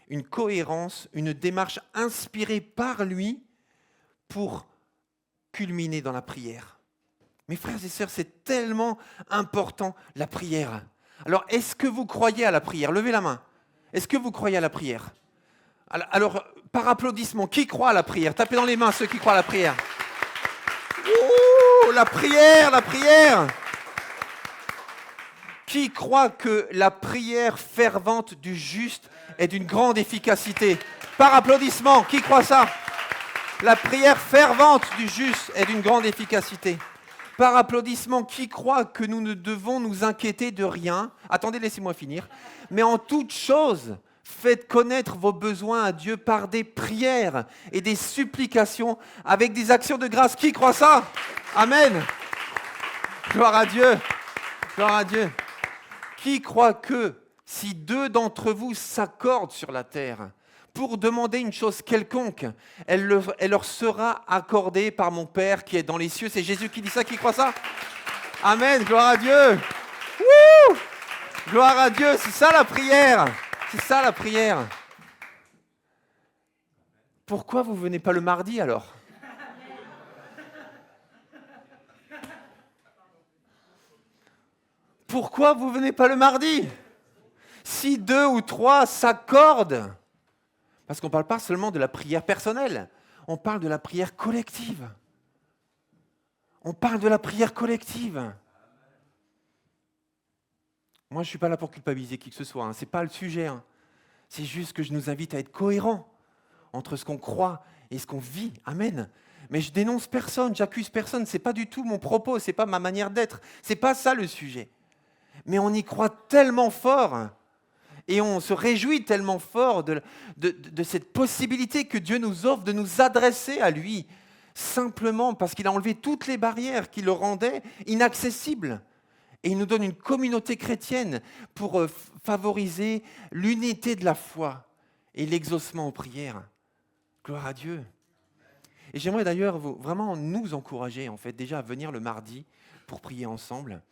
une cohérence, une démarche inspirée par lui pour culminer dans la prière. Mes frères et sœurs, c'est tellement important, la prière. Alors, est-ce que vous croyez à la prière ? Levez la main. Est-ce que vous croyez à la prière ? Alors, par applaudissement, qui croit à la prière ? Tapez dans les mains ceux qui croient à la prière. Ouh, la prière, la prière ! Qui croit que la prière fervente du juste est d'une grande efficacité ? Par applaudissement, qui croit ça ? La prière fervente du juste est d'une grande efficacité. Par applaudissement, qui croit que nous ne devons nous inquiéter de rien ? Attendez, laissez-moi finir. Mais en toute chose, faites connaître vos besoins à Dieu par des prières et des supplications avec des actions de grâce. Qui croit ça ? Amen. Gloire à Dieu. Gloire à Dieu. Qui croit que si 2 d'entre vous s'accordent sur la terre pour demander une chose quelconque, elle leur sera accordée par mon Père qui est dans les cieux. C'est Jésus qui dit ça, qui croit ça ? Amen, gloire à Dieu. Wouh ! Gloire à Dieu, c'est ça la prière. C'est ça la prière. Pourquoi vous ne venez pas le mardi alors ? Pourquoi vous ne venez pas le mardi ? Si 2 ou 3 s'accordent, parce qu'on ne parle pas seulement de la prière personnelle, on parle de la prière collective. On parle de la prière collective. Moi, je ne suis pas là pour culpabiliser qui que ce soit, ce n'est pas le sujet. C'est juste que je nous invite à être cohérents entre ce qu'on croit et ce qu'on vit. Amen. Mais je dénonce personne, j'accuse personne, ce n'est pas du tout mon propos, ce n'est pas ma manière d'être, ce n'est pas ça le sujet. Mais on y croit tellement fort. Et on se réjouit tellement fort de cette possibilité que Dieu nous offre de nous adresser à lui, simplement parce qu'il a enlevé toutes les barrières qui le rendaient inaccessible. Et il nous donne une communauté chrétienne pour favoriser l'unité de la foi et l'exaucement aux prières. Gloire à Dieu. Et j'aimerais d'ailleurs vraiment nous encourager, en fait, déjà à venir le mardi pour prier ensemble.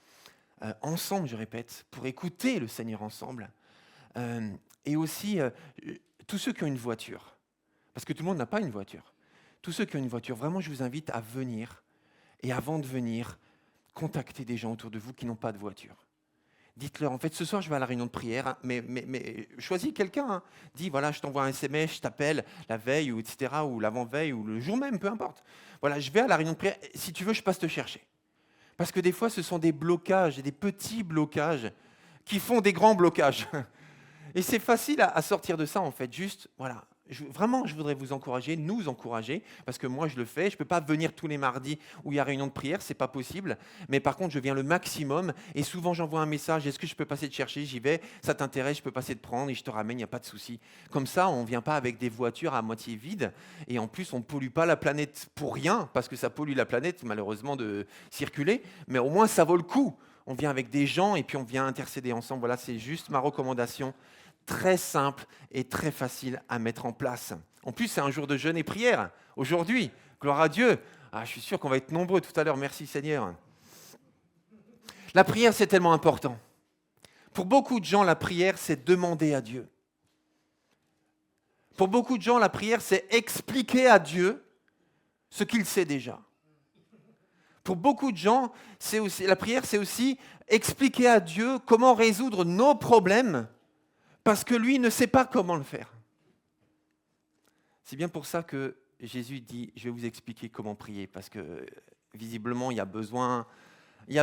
Ensemble, je répète, pour écouter le Seigneur ensemble. Et aussi, tous ceux qui ont une voiture, parce que tout le monde n'a pas une voiture, tous ceux qui ont une voiture, vraiment je vous invite à venir, et avant de venir, contacter des gens autour de vous qui n'ont pas de voiture. Dites-leur, en fait, ce soir je vais à la réunion de prière, mais choisis quelqu'un, dis, voilà, je t'envoie un SMS, je t'appelle la veille, ou etc., ou l'avant-veille, ou le jour même, peu importe. Voilà, je vais à la réunion de prière, si tu veux, je passe te chercher. Parce que des fois, ce sont des blocages, des petits blocages, qui font des grands blocages. Et c'est facile à sortir de ça, en fait. Juste, voilà, Vraiment, je voudrais vous encourager, nous encourager, parce que moi, je le fais. Je ne peux pas venir tous les mardis où il y a réunion de prière, ce n'est pas possible. Mais par contre, je viens le maximum. Et souvent, j'envoie un message, est-ce que je peux passer te chercher? J'y vais, ça t'intéresse, je peux passer te prendre et je te ramène, il n'y a pas de souci. Comme ça, on ne vient pas avec des voitures à moitié vides. Et en plus, on ne pollue pas la planète pour rien, parce que ça pollue la planète, malheureusement, de circuler. Mais au moins, ça vaut le coup. On vient avec des gens et puis on vient intercéder ensemble. Voilà, c'est juste ma recommandation. Très simple et très facile à mettre en place. En plus, c'est un jour de jeûne et prière. Aujourd'hui, gloire à Dieu. Je suis sûr qu'on va être nombreux tout à l'heure. Merci Seigneur. La prière, c'est tellement important. Pour beaucoup de gens, la prière, c'est demander à Dieu. Pour beaucoup de gens, la prière, c'est expliquer à Dieu ce qu'il sait déjà. Pour beaucoup de gens, la prière, c'est aussi expliquer à Dieu comment résoudre nos problèmes parce que lui ne sait pas comment le faire. C'est bien pour ça que Jésus dit, je vais vous expliquer comment prier, parce que visiblement, il y a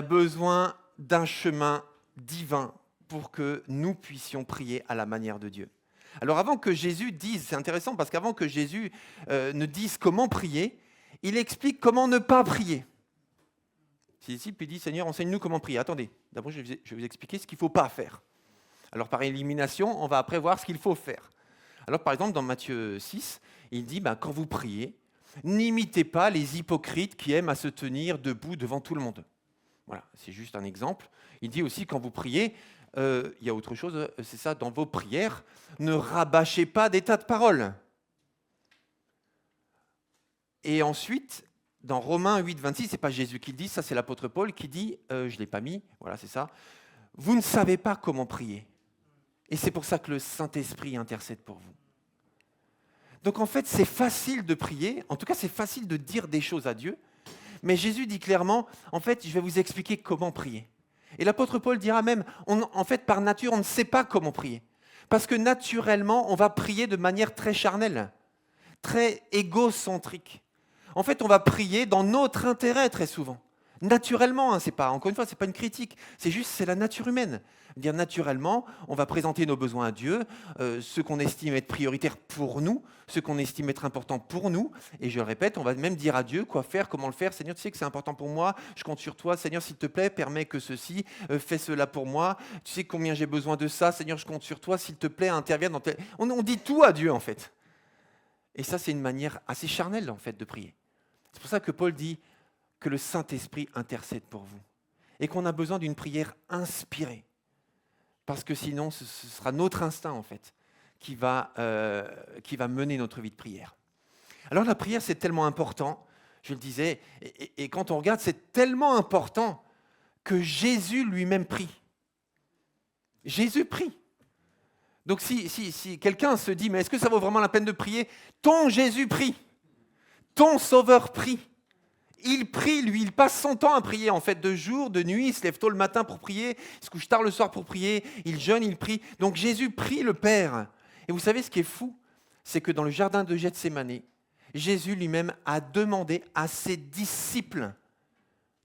besoin d'un chemin divin pour que nous puissions prier à la manière de Dieu. Alors avant que Jésus dise, c'est intéressant parce qu'avant que Jésus ne dise comment prier, il explique comment ne pas prier. Ses disciples lui disent, Seigneur, enseigne-nous comment prier. Attendez, d'abord je vais vous expliquer ce qu'il ne faut pas faire. Alors par élimination, on va après voir ce qu'il faut faire. Alors par exemple, dans Matthieu 6, il dit, quand vous priez, n'imitez pas les hypocrites qui aiment à se tenir debout devant tout le monde. Voilà, c'est juste un exemple. Il dit aussi, quand vous priez, il y a autre chose, c'est ça, dans vos prières, ne rabâchez pas des tas de paroles. Et ensuite, dans Romains 8, 26, ce n'est pas Jésus qui le dit, ça c'est l'apôtre Paul qui dit, je ne l'ai pas mis, voilà c'est ça, vous ne savez pas comment prier. Et c'est pour ça que le Saint-Esprit intercède pour vous. Donc en fait, c'est facile de prier, en tout cas c'est facile de dire des choses à Dieu, mais Jésus dit clairement, en fait, je vais vous expliquer comment prier. Et l'apôtre Paul dira même, en fait, par nature, on ne sait pas comment prier. Parce que naturellement, on va prier de manière très charnelle, très égocentrique. En fait, on va prier dans notre intérêt très souvent. Naturellement, encore une fois, ce n'est pas une critique, c'est la nature humaine. Dire naturellement, on va présenter nos besoins à Dieu, ce qu'on estime être prioritaire pour nous, ce qu'on estime être important pour nous. Et je le répète, on va même dire à Dieu quoi faire, comment le faire. Seigneur, tu sais que c'est important pour moi, je compte sur toi. Seigneur, s'il te plaît, permets que ceci, fais cela pour moi. Tu sais combien j'ai besoin de ça. Seigneur, je compte sur toi. S'il te plaît, interviens dans tel... On dit tout à Dieu, en fait. Et ça, c'est une manière assez charnelle, en fait, de prier. C'est pour ça que Paul dit que le Saint-Esprit intercède pour vous. Et qu'on a besoin d'une prière inspirée. Parce que sinon, ce sera notre instinct, en fait, qui va mener notre vie de prière. Alors la prière, c'est tellement important, je le disais, et quand on regarde, c'est tellement important que Jésus lui-même prie. Jésus prie. Donc si quelqu'un se dit, mais est-ce que ça vaut vraiment la peine de prier? Ton Jésus prie. Ton Sauveur prie. Il prie, lui, il passe son temps à prier, en fait, de jour, de nuit, il se lève tôt le matin pour prier, il se couche tard le soir pour prier, il jeûne, il prie. Donc Jésus prie le Père. Et vous savez ce qui est fou, c'est que dans le jardin de Gethsémani, Jésus lui-même a demandé à ses disciples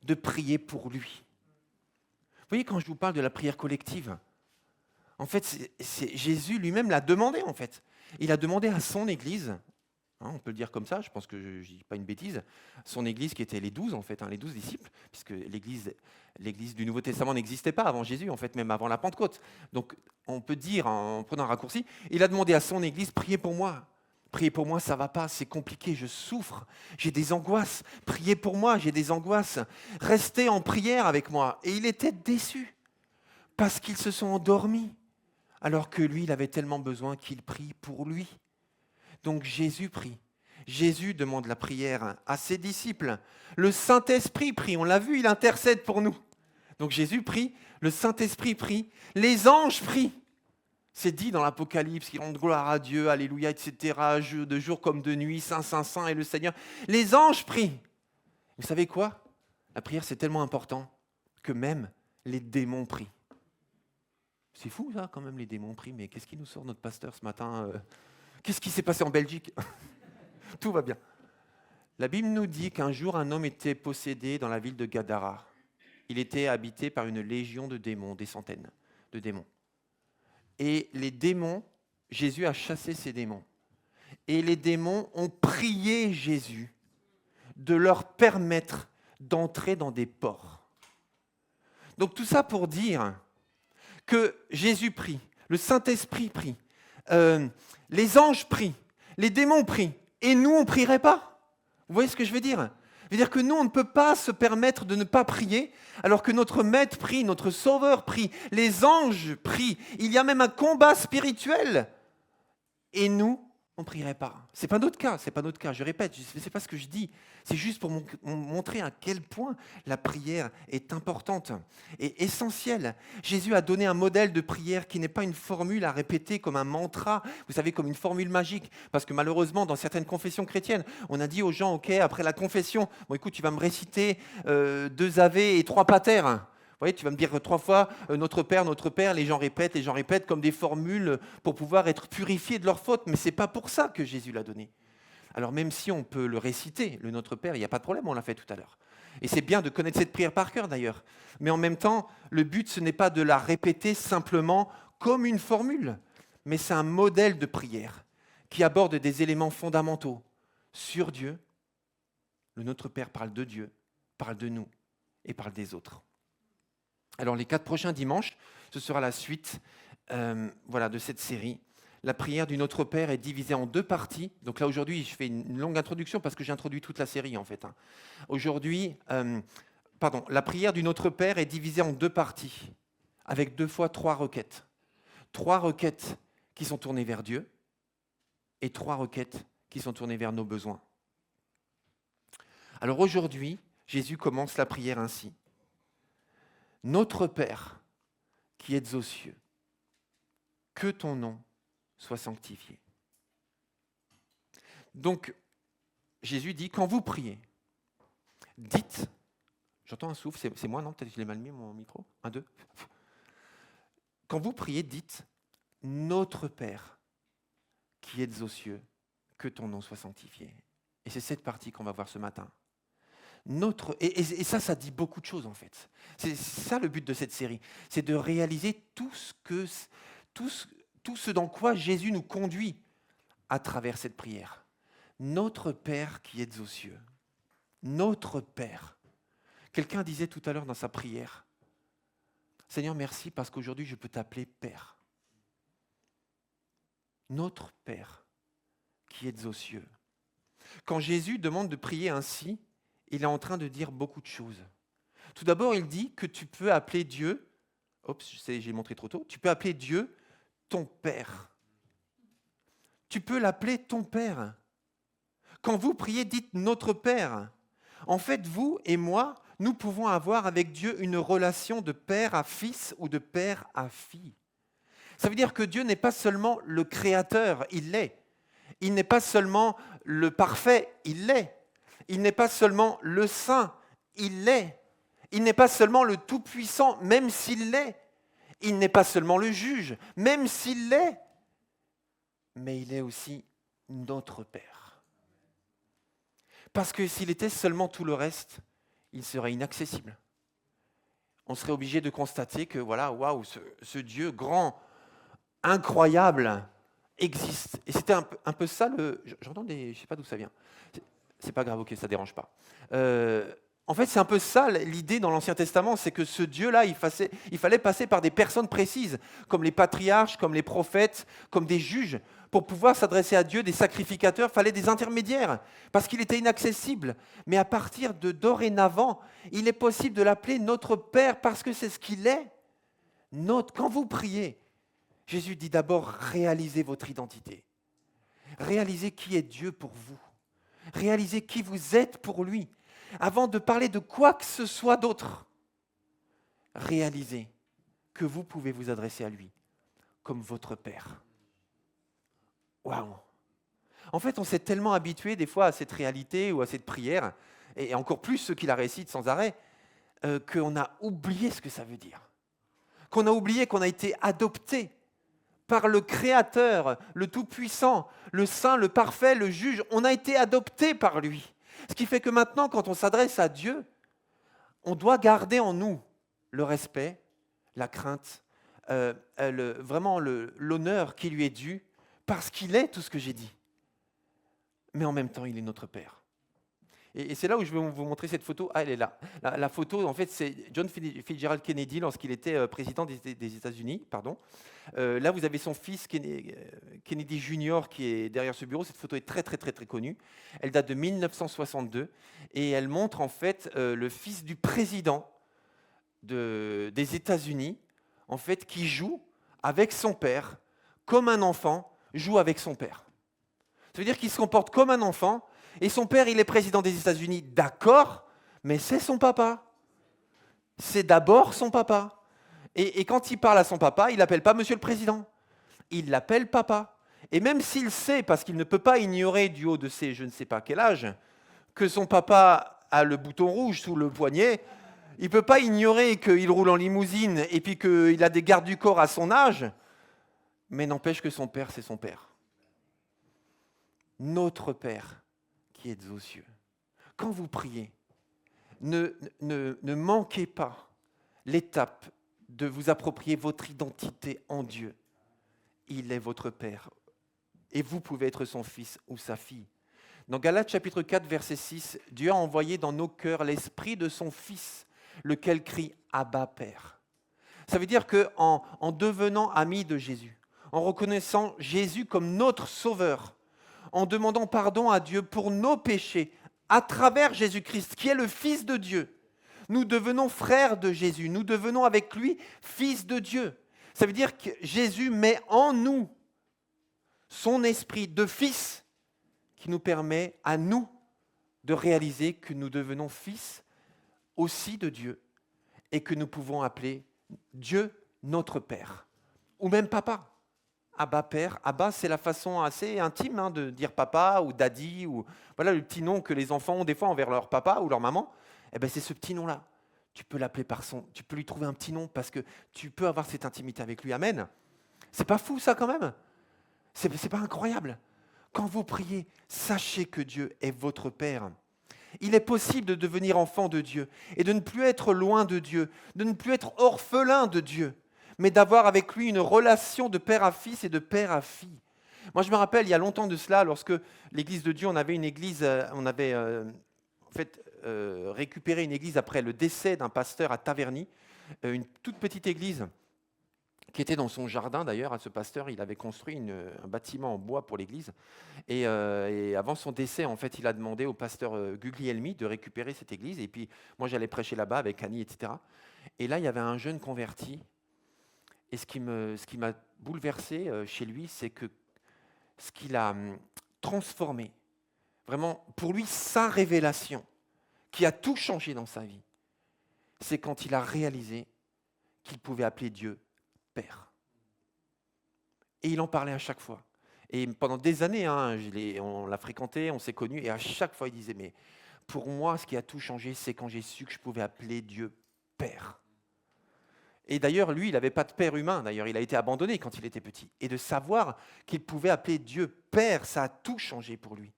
de prier pour lui. Vous voyez, quand je vous parle de la prière collective, en fait, Jésus lui-même l'a demandé, en fait. Il a demandé à son Église, on peut le dire comme ça, je pense que je ne dis pas une bêtise, son Église qui était les 12, en fait, les 12 disciples, puisque l'Église du Nouveau Testament n'existait pas avant Jésus, en fait, même avant la Pentecôte. Donc, on peut dire, en prenant un raccourci, il a demandé à son Église, priez pour moi. Priez pour moi, ça ne va pas, c'est compliqué, je souffre, j'ai des angoisses. Priez pour moi, j'ai des angoisses. Restez en prière avec moi. Et il était déçu, parce qu'ils se sont endormis, alors que lui, il avait tellement besoin qu'il prie pour lui. Donc Jésus prie. Jésus demande la prière à ses disciples. Le Saint-Esprit prie, on l'a vu, il intercède pour nous. Donc Jésus prie, le Saint-Esprit prie, les anges prient. C'est dit dans l'Apocalypse qu'ils rendent gloire à Dieu, alléluia, etc., de jour comme de nuit, Saint, Saint, Saint est le Seigneur. Les anges prient. Vous savez quoi? La prière, c'est tellement important que même les démons prient. C'est fou ça, quand même, les démons prient, mais qu'est-ce qui nous sort notre pasteur ce matin Qu'est-ce qui s'est passé en Belgique? Tout va bien. La Bible nous dit qu'un jour, un homme était possédé dans la ville de Gadara. Il était habité par une légion de démons, des centaines de démons. Et les démons, Jésus a chassé ces démons. et les démons ont prié Jésus de leur permettre d'entrer dans des ports. Donc tout ça pour dire que Jésus prie, le Saint-Esprit prie, les anges prient, les démons prient, et nous, on ne prierait pas. Vous voyez ce que je veux dire ? Je veux dire que nous, on ne peut pas se permettre de ne pas prier, alors que notre Maître prie, notre Sauveur prie, les anges prient. Il y a même un combat spirituel. Et nous, on ne prierait pas. Ce n'est pas notre cas, c'est pas notre cas. Je répète, ce n'est pas ce que je dis. C'est juste pour montrer à quel point la prière est importante et essentielle. Jésus a donné un modèle de prière qui n'est pas une formule à répéter comme un mantra, vous savez, comme une formule magique. Parce que malheureusement, dans certaines confessions chrétiennes, on a dit aux gens, OK, après la confession, bon écoute, tu vas me réciter 2 Ave et 3 Pater. Vous voyez, tu vas me dire 3 fois Notre Père, les gens répètent comme des formules pour pouvoir être purifiés de leurs fautes. Mais ce n'est pas pour ça que Jésus l'a donné. Alors même si on peut le réciter, le Notre Père, il n'y a pas de problème, on l'a fait tout à l'heure. Et c'est bien de connaître cette prière par cœur d'ailleurs. Mais en même temps, le but, ce n'est pas de la répéter simplement comme une formule, mais c'est un modèle de prière qui aborde des éléments fondamentaux sur Dieu. Le Notre Père parle de Dieu, parle de nous et parle des autres. Alors les 4 prochains dimanches, ce sera la suite de cette série. La prière du Notre Père est divisée en 2 parties. Donc là aujourd'hui, je fais une longue introduction parce que j'ai introduit toute la série en fait. Aujourd'hui, la prière du Notre Père est divisée en 2 parties, avec 2 fois 3 requêtes. 3 requêtes qui sont tournées vers Dieu et 3 requêtes qui sont tournées vers nos besoins. Alors aujourd'hui, Jésus commence la prière ainsi. Notre Père, qui êtes aux cieux, que ton nom soit sanctifié. Donc, Jésus dit, quand vous priez, dites, j'entends un souffle, c'est moi, non? Peut-être que je l'ai mal mis, mon micro. 1, 2. Quand vous priez, dites, notre Père, qui êtes aux cieux, que ton nom soit sanctifié. Et c'est cette partie qu'on va voir ce matin. Et ça dit beaucoup de choses en fait. C'est ça le but de cette série, c'est de réaliser tout ce dans quoi Jésus nous conduit à travers cette prière. Notre Père qui êtes aux cieux, notre Père. Quelqu'un disait tout à l'heure dans sa prière, Seigneur, merci parce qu'aujourd'hui je peux t'appeler Père. Notre Père qui êtes aux cieux. Quand Jésus demande de prier ainsi, il est en train de dire beaucoup de choses. Tout d'abord, il dit que tu peux appeler Dieu, j'ai montré trop tôt, tu peux appeler Dieu ton Père. Tu peux l'appeler ton Père. Quand vous priez, dites notre Père. En fait, vous et moi, nous pouvons avoir avec Dieu une relation de père à fils ou de père à fille. Ça veut dire que Dieu n'est pas seulement le créateur, il l'est. Il n'est pas seulement le parfait, il l'est. Il n'est pas seulement le saint, il l'est. Il n'est pas seulement le tout-puissant, même s'il l'est. Il n'est pas seulement le juge, même s'il l'est. Mais il est aussi notre Père. Parce que s'il était seulement tout le reste, il serait inaccessible. On serait obligé de constater que voilà, waouh, ce Dieu grand, incroyable, existe. Et c'était un peu ça j'entends je ne sais pas d'où ça vient. C'est pas grave, ok, ça ne dérange pas. En fait, c'est un peu ça l'idée dans l'Ancien Testament, c'est que ce Dieu-là, il fallait passer par des personnes précises, comme les patriarches, comme les prophètes, comme des juges. Pour pouvoir s'adresser à Dieu, des sacrificateurs, il fallait des intermédiaires, parce qu'il était inaccessible. Mais à partir de dorénavant, il est possible de l'appeler notre Père, parce que c'est ce qu'il est. Quand vous priez, Jésus dit d'abord, réalisez votre identité. Réalisez qui est Dieu pour vous. Réalisez qui vous êtes pour lui. Avant de parler de quoi que ce soit d'autre, réalisez que vous pouvez vous adresser à lui comme votre Père. Waouh! En fait, on s'est tellement habitué des fois à cette réalité ou à cette prière, et encore plus ceux qui la récitent sans arrêt, qu'on a oublié ce que ça veut dire. Qu'on a oublié qu'on a été adopté par le Créateur, le Tout-Puissant, le Saint, le Parfait, le Juge. On a été adopté par lui. Ce qui fait que maintenant, quand on s'adresse à Dieu, on doit garder en nous le respect, la crainte, vraiment l'honneur qui lui est dû, parce qu'il est tout ce que j'ai dit. mais en même temps, il est notre Père. Et c'est là où je vais vous montrer cette photo. Ah, elle est là. La photo, en fait, c'est John Fitzgerald Kennedy lorsqu'il était président des États-Unis. Là, vous avez son fils Kennedy Jr. qui est derrière ce bureau. Cette photo est très, très, très, très connue. Elle date de 1962 et elle montre en fait le fils du président des États-Unis, en fait, qui joue avec son père, comme un enfant joue avec son père. Ça veut dire qu'il se comporte comme un enfant. Et son père, il est président des États-Unis, d'accord, mais c'est son papa. C'est d'abord son papa. Et quand il parle à son papa, il l'appelle pas Monsieur le Président. Il l'appelle papa. Et même s'il sait, parce qu'il ne peut pas ignorer du haut de ses je ne sais pas quel âge, que son papa a le bouton rouge sous le poignet, il ne peut pas ignorer qu'il roule en limousine et puis qu'il a des gardes du corps à son âge, mais n'empêche que son père, c'est son père. Notre Père qui êtes aux cieux. Quand vous priez, ne manquez pas l'étape de vous approprier votre identité en Dieu. Il est votre Père. Et vous pouvez être son fils ou sa fille. Dans Galates chapitre 4, verset 6, Dieu a envoyé dans nos cœurs l'esprit de son Fils, lequel crie « Abba, Père ». Ça veut dire qu'en devenant amis de Jésus, en reconnaissant Jésus comme notre Sauveur, en demandant pardon à Dieu pour nos péchés à travers Jésus-Christ, qui est le Fils de Dieu. Nous devenons frères de Jésus, nous devenons avec lui fils de Dieu. Ça veut dire que Jésus met en nous son esprit de fils qui nous permet à nous de réaliser que nous devenons fils aussi de Dieu et que nous pouvons appeler Dieu notre Père ou même Papa. Abba Père, Abba c'est la façon assez intime de dire papa ou daddy, ou voilà le petit nom que les enfants ont des fois envers leur papa ou leur maman. Eh ben c'est ce petit nom-là. Tu peux l'appeler tu peux lui trouver un petit nom parce que tu peux avoir cette intimité avec lui. Amen. C'est pas fou ça quand même. C'est pas incroyable. Quand vous priez, sachez que Dieu est votre Père. Il est possible de devenir enfant de Dieu et de ne plus être loin de Dieu, de ne plus être orphelin de Dieu, mais d'avoir avec lui une relation de père à fils et de père à fille. Moi, je me rappelle, il y a longtemps de cela, lorsque l'Église de Dieu, on avait une église, on avait récupéré une église après le décès d'un pasteur à Taverny, une toute petite église qui était dans son jardin d'ailleurs. À ce pasteur, il avait construit un bâtiment en bois pour l'église. Et avant son décès, en fait, il a demandé au pasteur Guglielmi de récupérer cette église. Et puis, moi, j'allais prêcher là-bas avec Annie, etc. Et là, il y avait un jeune converti. Et ce qui m'a bouleversé chez lui, c'est que ce qu'il a transformé, vraiment, pour lui, sa révélation, qui a tout changé dans sa vie, c'est quand il a réalisé qu'il pouvait appeler Dieu Père. Et il en parlait à chaque fois. Et pendant des années, on l'a fréquenté, on s'est connus, et à chaque fois, il disait, mais pour moi, ce qui a tout changé, c'est quand j'ai su que je pouvais appeler Dieu Père. Et d'ailleurs, lui, il n'avait pas de père humain. D'ailleurs, il a été abandonné quand il était petit. Et de savoir qu'il pouvait appeler Dieu Père, ça a tout changé pour lui.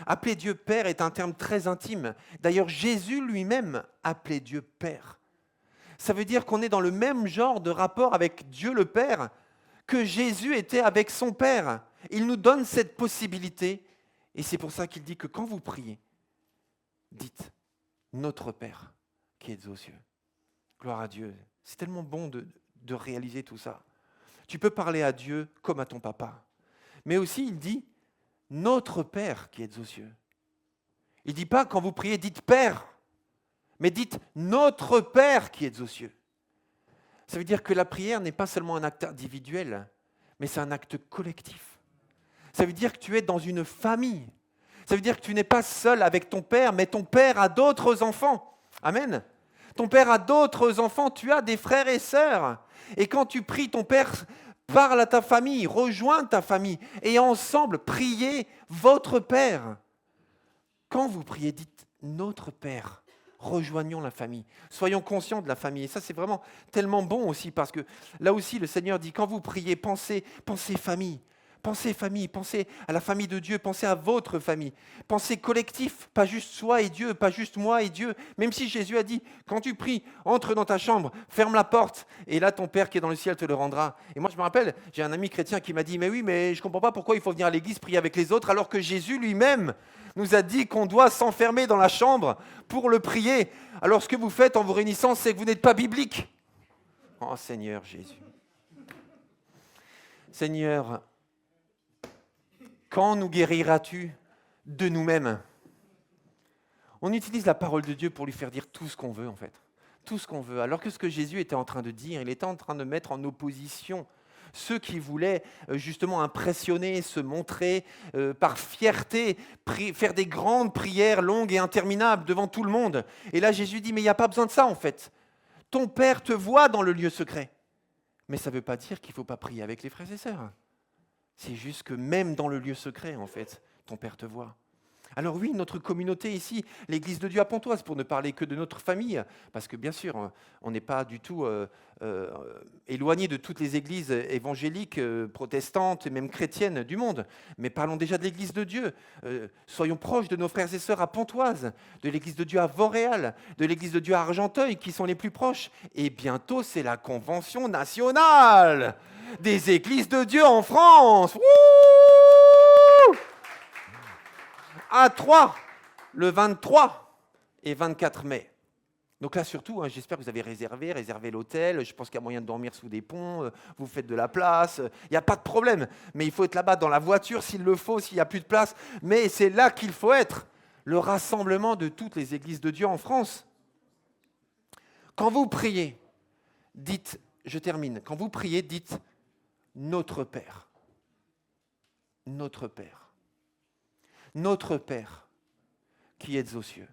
Appeler Dieu Père est un terme très intime. D'ailleurs, Jésus lui-même appelait Dieu Père. Ça veut dire qu'on est dans le même genre de rapport avec Dieu le Père que Jésus était avec son Père. Il nous donne cette possibilité. Et c'est pour ça qu'il dit que quand vous priez, dites « Notre Père qui êtes aux cieux ». Gloire à Dieu. C'est tellement bon de réaliser tout ça. Tu peux parler à Dieu comme à ton papa. Mais aussi, il dit « Notre Père qui êtes aux cieux ». Il ne dit pas quand vous priez, dites « Père », mais dites « Notre Père qui êtes aux cieux ». Ça veut dire que la prière n'est pas seulement un acte individuel, mais c'est un acte collectif. Ça veut dire que tu es dans une famille. Ça veut dire que tu n'es pas seul avec ton père, mais ton père a d'autres enfants. Amen. Ton père a d'autres enfants, tu as des frères et sœurs. Et quand tu pries, ton père parle à ta famille, rejoins ta famille, et ensemble, priez votre Père. Quand vous priez, dites notre Père. Rejoignons la famille. Soyons conscients de la famille. Et ça, c'est vraiment tellement bon aussi, parce que là aussi, le Seigneur dit, quand vous priez, pensez famille. Pensez famille, pensez à la famille de Dieu, pensez à votre famille. Pensez collectif, pas juste soi et Dieu, pas juste moi et Dieu. Même si Jésus a dit, quand tu pries, entre dans ta chambre, ferme la porte, et là ton Père qui est dans le ciel te le rendra. Et moi je me rappelle, j'ai un ami chrétien qui m'a dit, mais oui, mais je ne comprends pas pourquoi il faut venir à l'église prier avec les autres, alors que Jésus lui-même nous a dit qu'on doit s'enfermer dans la chambre pour le prier. Alors ce que vous faites en vous réunissant, c'est que vous n'êtes pas biblique. Oh Seigneur Jésus. Seigneur, quand nous guériras-tu de nous-mêmes? On utilise la parole de Dieu pour lui faire dire tout ce qu'on veut en fait. Tout ce qu'on veut. Alors que ce que Jésus était en train de dire, il était en train de mettre en opposition ceux qui voulaient justement impressionner, se montrer par fierté, faire des grandes prières longues et interminables devant tout le monde. Et là Jésus dit, mais il n'y a pas besoin de ça en fait. Ton Père te voit dans le lieu secret. Mais ça ne veut pas dire qu'il ne faut pas prier avec les frères et sœurs. C'est juste que même dans le lieu secret, en fait, ton Père te voit. Alors oui, notre communauté ici, l'Église de Dieu à Pontoise, pour ne parler que de notre famille, parce que bien sûr, on n'est pas du tout éloigné de toutes les églises évangéliques, protestantes et même chrétiennes du monde. Mais parlons déjà de l'Église de Dieu. Soyons proches de nos frères et sœurs à Pontoise, de l'Église de Dieu à Vauréal, de l'Église de Dieu à Argenteuil, qui sont les plus proches. Et bientôt, c'est la convention nationale des églises de Dieu en France. Wouh! À Troyes, le 23 et 24 mai. Donc là, surtout, j'espère que vous avez réservé l'hôtel. Je pense qu'il y a moyen de dormir sous des ponts. Vous faites de la place. Il n'y a pas de problème. Mais il faut être là-bas dans la voiture s'il le faut, s'il n'y a plus de place. Mais c'est là qu'il faut être. Le rassemblement de toutes les églises de Dieu en France. Quand vous priez, dites, je termine. Quand vous priez, dites notre Père. Notre Père. Notre Père qui êtes aux cieux.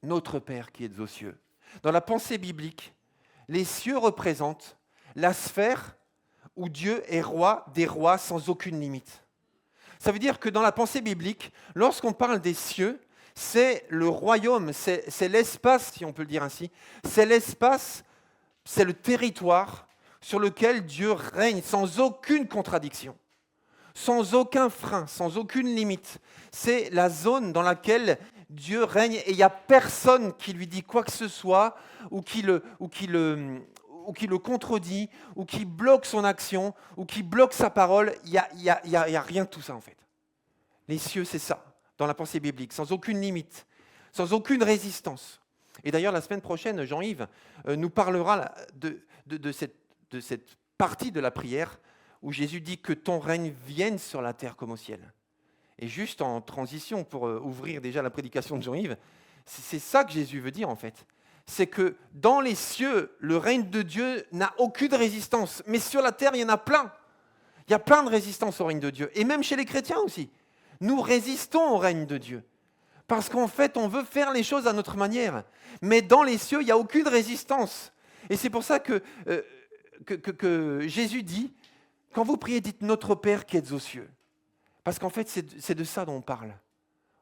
Notre Père qui êtes aux cieux. Dans la pensée biblique, les cieux représentent la sphère où Dieu est roi des rois sans aucune limite. Ça veut dire que dans la pensée biblique, lorsqu'on parle des cieux, c'est le royaume, c'est l'espace, si on peut le dire ainsi, c'est l'espace, c'est le territoire sur lequel Dieu règne sans aucune contradiction. Sans aucun frein, sans aucune limite. C'est la zone dans laquelle Dieu règne et il n'y a personne qui lui dit quoi que ce soit ou qui le contredit ou qui bloque son action ou qui bloque sa parole. Il n'y a rien de tout ça en fait. Les cieux, c'est ça, dans la pensée biblique, sans aucune limite, sans aucune résistance. Et d'ailleurs, la semaine prochaine, Jean-Yves nous parlera de cette partie de la prière où Jésus dit que ton règne vienne sur la terre comme au ciel. Et juste en transition, pour ouvrir déjà la prédication de Jean-Yves, c'est ça que Jésus veut dire en fait. C'est que dans les cieux, le règne de Dieu n'a aucune résistance. Mais sur la terre, il y en a plein. Il y a plein de résistance au règne de Dieu. Et même chez les chrétiens aussi. Nous résistons au règne de Dieu. Parce qu'en fait, on veut faire les choses à notre manière. Mais dans les cieux, il n'y a aucune résistance. Et c'est pour ça que Jésus dit, quand vous priez, dites « Notre Père qui êtes aux cieux ». Parce qu'en fait, c'est de ça dont on parle.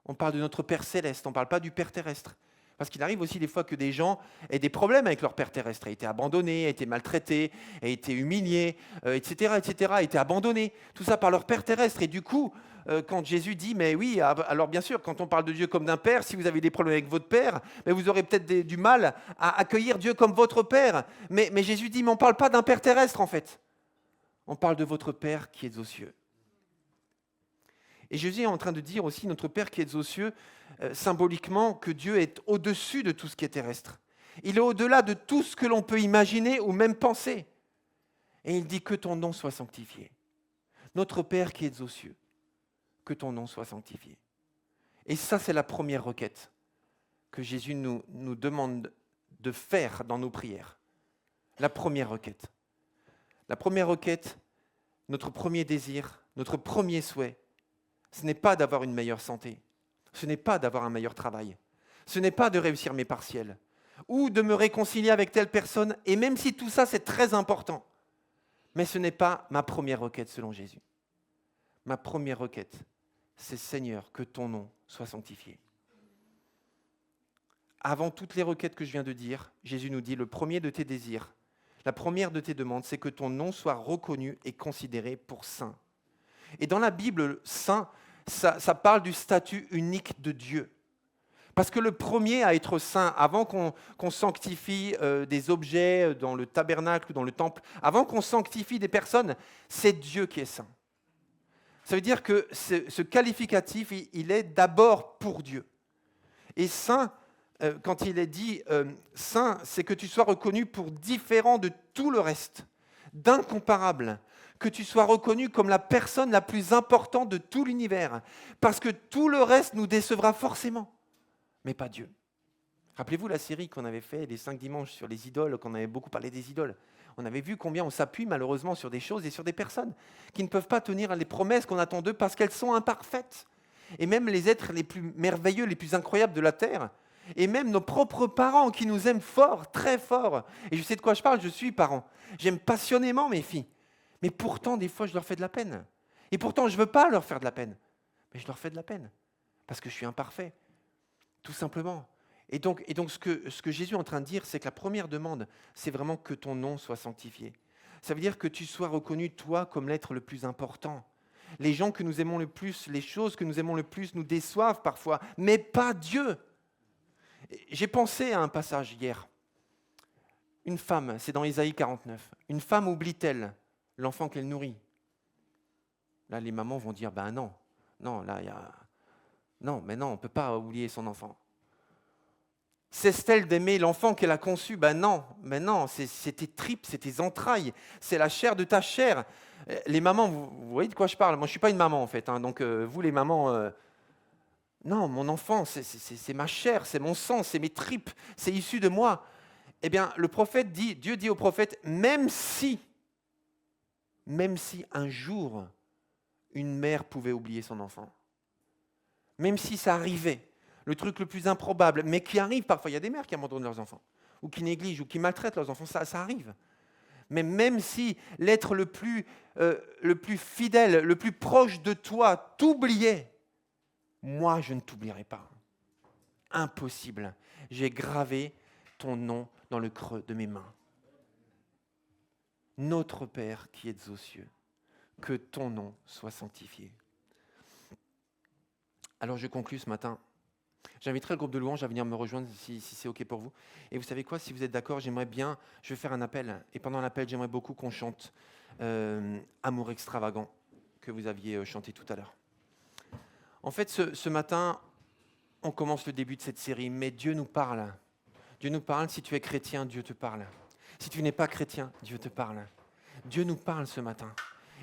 On parle de notre Père céleste, on ne parle pas du Père terrestre. Parce qu'il arrive aussi des fois que des gens aient des problèmes avec leur Père terrestre, aient été abandonnés, aient été maltraités, aient été humiliés, etc., aient été abandonnés. Tout ça par leur Père terrestre. Et du coup, quand Jésus dit, mais oui, alors bien sûr, quand on parle de Dieu comme d'un Père, si vous avez des problèmes avec votre Père, mais vous aurez peut-être du mal à accueillir Dieu comme votre Père. Mais Jésus dit, mais on ne parle pas d'un Père terrestre en fait. On parle de votre Père qui est aux cieux. Et Jésus est en train de dire aussi, notre Père qui est aux cieux, symboliquement, que Dieu est au-dessus de tout ce qui est terrestre. Il est au-delà de tout ce que l'on peut imaginer ou même penser. Et il dit que ton nom soit sanctifié. Notre Père qui est aux cieux, que ton nom soit sanctifié. Et ça, c'est la première requête que Jésus nous demande de faire dans nos prières. La première requête. La première requête, notre premier désir, notre premier souhait, ce n'est pas d'avoir une meilleure santé, ce n'est pas d'avoir un meilleur travail, ce n'est pas de réussir mes partiels, ou de me réconcilier avec telle personne, et même si tout ça c'est très important, mais ce n'est pas ma première requête selon Jésus. Ma première requête, c'est Seigneur, que ton nom soit sanctifié. Avant toutes les requêtes que je viens de dire, Jésus nous dit, le premier de tes désirs, La première de tes demandes, c'est que ton nom soit reconnu et considéré pour saint. Et dans la Bible, saint, ça parle du statut unique de Dieu. Parce que le premier à être saint, avant qu'on sanctifie des objets dans le tabernacle ou dans le temple, avant qu'on sanctifie des personnes, c'est Dieu qui est saint. Ça veut dire que ce qualificatif, il est d'abord pour Dieu. Et saint, quand il est dit saint, c'est que tu sois reconnu pour différent de tout le reste, d'incomparable, que tu sois reconnu comme la personne la plus importante de tout l'univers, parce que tout le reste nous décevra forcément, mais pas Dieu. Rappelez-vous la série qu'on avait fait, les 5 dimanches sur les idoles, qu'on avait beaucoup parlé des idoles. On avait vu combien on s'appuie malheureusement sur des choses et sur des personnes qui ne peuvent pas tenir les promesses qu'on attend d'eux parce qu'elles sont imparfaites. Et même les êtres les plus merveilleux, les plus incroyables de la terre, et même nos propres parents qui nous aiment fort, très fort. Et je sais de quoi je parle, je suis parent. J'aime passionnément mes filles. Mais pourtant, des fois, je leur fais de la peine. Et pourtant, je ne veux pas leur faire de la peine. Mais je leur fais de la peine parce que je suis imparfait, tout simplement. Et donc ce que Jésus est en train de dire, c'est que la première demande, c'est vraiment que ton nom soit sanctifié. Ça veut dire que tu sois reconnu, toi, comme l'être le plus important. Les gens que nous aimons le plus, les choses que nous aimons le plus nous déçoivent parfois, mais pas Dieu. J'ai pensé à un passage hier. Une femme, c'est dans Ésaïe 49, une femme oublie-t-elle l'enfant qu'elle nourrit? Là, les mamans vont dire, non, là, il y a... Non, mais non, on ne peut pas oublier son enfant. Cesse-t-elle d'aimer l'enfant qu'elle a conçu? Non, c'est tes tripes, c'est tes entrailles, c'est la chair de ta chair. Les mamans, vous voyez de quoi je parle? Moi, je ne suis pas une maman, en fait. Donc, vous, les mamans, non, mon enfant, c'est ma chair, c'est mon sang, c'est mes tripes, c'est issu de moi. Eh bien, le prophète dit, Dieu dit au prophète, même si un jour, une mère pouvait oublier son enfant, même si ça arrivait, le truc le plus improbable, mais qui arrive parfois. Il y a des mères qui abandonnent leurs enfants, ou qui négligent, ou qui maltraitent leurs enfants, ça arrive. Mais même si l'être le plus fidèle, le plus proche de toi t'oubliait, moi je ne t'oublierai pas. Impossible. J'ai gravé ton nom dans le creux de mes mains. Notre Père qui êtes aux cieux, que ton nom soit sanctifié. Alors je conclus ce matin. J'inviterai le groupe de louanges à venir me rejoindre si c'est OK pour vous. Et vous savez quoi, si vous êtes d'accord, je vais faire un appel. Et pendant l'appel, j'aimerais beaucoup qu'on chante Amour extravagant, que vous aviez chanté tout à l'heure. En fait, ce matin, on commence le début de cette série, mais Dieu nous parle. Dieu nous parle, si tu es chrétien, Dieu te parle. Si tu n'es pas chrétien, Dieu te parle. Dieu nous parle ce matin.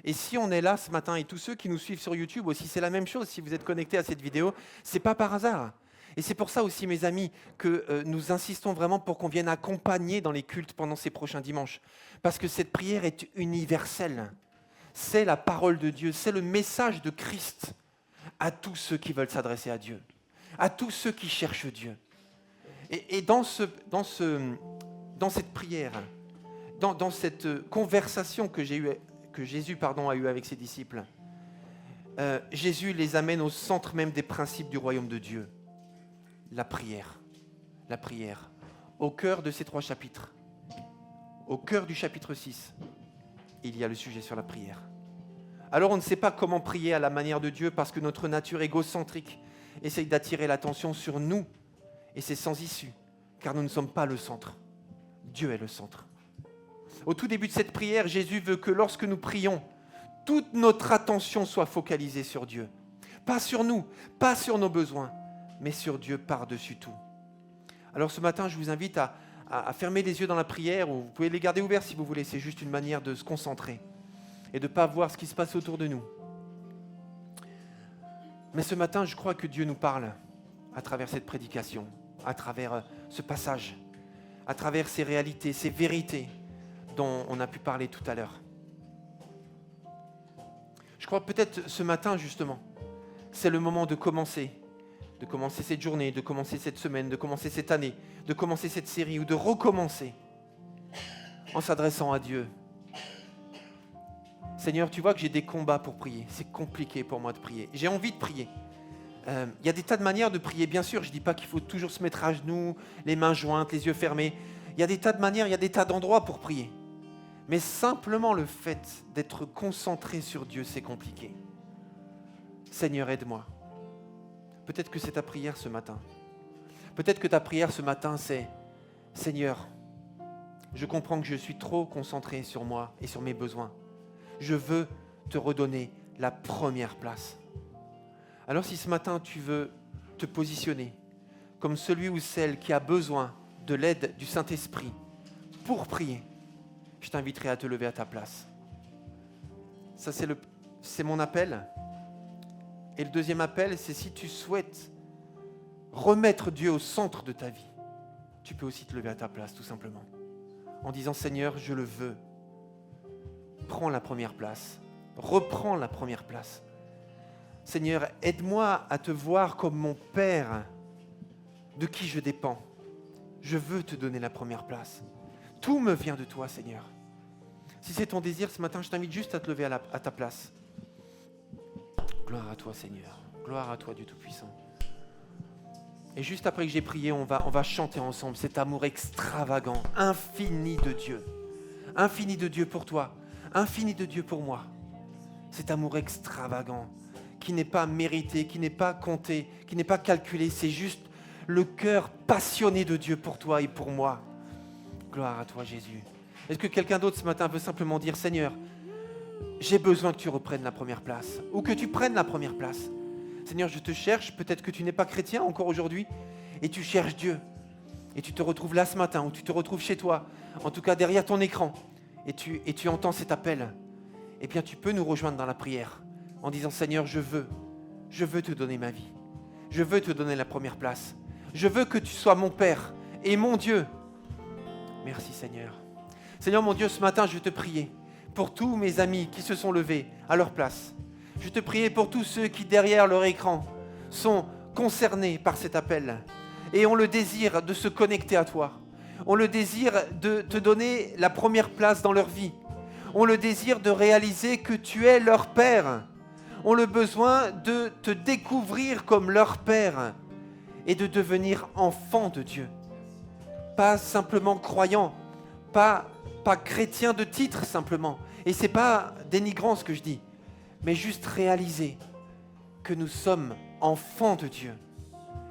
Et si on est là ce matin, et tous ceux qui nous suivent sur YouTube aussi, c'est la même chose, si vous êtes connectés à cette vidéo, ce n'est pas par hasard. Et c'est pour ça aussi, mes amis, que nous insistons vraiment pour qu'on vienne accompagner dans les cultes pendant ces prochains dimanches. Parce que cette prière est universelle. C'est la parole de Dieu, c'est le message de Christ à tous ceux qui veulent s'adresser à Dieu, à tous ceux qui cherchent Dieu. Et dans cette prière, dans cette conversation que Jésus a eue avec ses disciples, Jésus les amène au centre même des principes du royaume de Dieu. La prière. Au cœur de ces 3 chapitres, au cœur du chapitre 6, il y a le sujet sur la prière. Alors on ne sait pas comment prier à la manière de Dieu parce que notre nature égocentrique essaye d'attirer l'attention sur nous et c'est sans issue, car nous ne sommes pas le centre. Dieu est le centre. Au tout début de cette prière, Jésus veut que lorsque nous prions, toute notre attention soit focalisée sur Dieu. Pas sur nous, pas sur nos besoins, mais sur Dieu par-dessus tout. Alors ce matin, je vous invite à fermer les yeux dans la prière, ou vous pouvez les garder ouverts si vous voulez, c'est juste une manière de se concentrer et de ne pas voir ce qui se passe autour de nous. Mais ce matin, je crois que Dieu nous parle à travers cette prédication, à travers ce passage, à travers ces réalités, ces vérités dont on a pu parler tout à l'heure. Je crois peut-être ce matin, justement, c'est le moment de commencer cette journée, de commencer cette semaine, de commencer cette année, de commencer cette série ou de recommencer en s'adressant à Dieu. Seigneur, tu vois que j'ai des combats pour prier. C'est compliqué pour moi de prier. J'ai envie de prier. Il y a des tas de manières de prier, bien sûr. Je ne dis pas qu'il faut toujours se mettre à genoux, les mains jointes, les yeux fermés. Il y a des tas de manières, il y a des tas d'endroits pour prier. Mais simplement le fait d'être concentré sur Dieu, c'est compliqué. Seigneur, aide-moi. Peut-être que c'est ta prière ce matin. Peut-être que ta prière ce matin, c'est « Seigneur, je comprends que je suis trop concentré sur moi et sur mes besoins. Je veux te redonner la première place. » Alors si ce matin, tu veux te positionner comme celui ou celle qui a besoin de l'aide du Saint-Esprit pour prier, je t'inviterai à te lever à ta place. Ça, c'est mon appel. Et le deuxième appel, c'est si tu souhaites remettre Dieu au centre de ta vie, tu peux aussi te lever à ta place, tout simplement. En disant, Seigneur, je le veux. Prends la première place. Reprends la première place. Seigneur, aide-moi à te voir comme mon Père de qui je dépends. Je veux te donner la première place. Tout me vient de toi, Seigneur. Si c'est ton désir ce matin, je t'invite juste à te lever à ta place. Gloire à toi, Seigneur. Gloire à toi, Dieu Tout-Puissant. Et juste après que j'ai prié, on va chanter ensemble cet amour extravagant, infini de Dieu. Infini de Dieu pour toi, infini de Dieu pour moi. Cet amour extravagant qui n'est pas mérité, qui n'est pas compté, qui n'est pas calculé. C'est juste le cœur passionné de Dieu pour toi et pour moi. Gloire à toi, Jésus. Est-ce que quelqu'un d'autre ce matin veut simplement dire, Seigneur, j'ai besoin que tu reprennes la première place ou que tu prennes la première place. Seigneur, je te cherche, peut-être que tu n'es pas chrétien encore aujourd'hui et tu cherches Dieu. Et tu te retrouves là ce matin ou tu te retrouves chez toi, en tout cas derrière ton écran, et tu entends cet appel. Eh bien, tu peux nous rejoindre dans la prière en disant, Seigneur, je veux te donner ma vie. Je veux te donner la première place. Je veux que tu sois mon Père et mon Dieu. Merci, Seigneur. Seigneur, mon Dieu, ce matin, je veux te prier pour tous mes amis qui se sont levés à leur place. Je veux te prier pour tous ceux qui, derrière leur écran, sont concernés par cet appel et ont le désir de se connecter à toi, ont le désir de te donner la première place dans leur vie, ont le désir de réaliser que tu es leur Père, ont le besoin de te découvrir comme leur Père et de devenir enfant de Dieu. Pas simplement croyant, pas chrétien de titre simplement. Et ce n'est pas dénigrant ce que je dis, mais juste réaliser que nous sommes enfants de Dieu.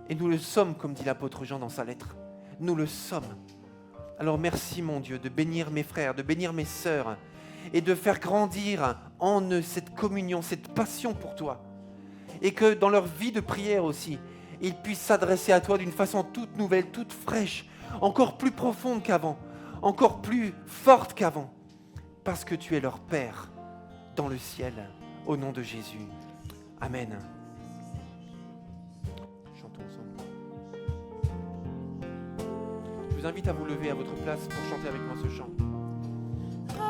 Et nous le sommes, comme dit l'apôtre Jean dans sa lettre. Nous le sommes. Alors merci, mon Dieu, de bénir mes frères, de bénir mes sœurs et de faire grandir en eux cette communion, cette passion pour toi. Et que dans leur vie de prière aussi, ils puissent s'adresser à toi d'une façon toute nouvelle, toute fraîche, encore plus profonde qu'avant, encore plus forte qu'avant, parce que tu es leur Père dans le ciel, au nom de Jésus. Amen. Chantons ensemble. Je vous invite à vous lever à votre place pour chanter avec moi ce chant. Oh,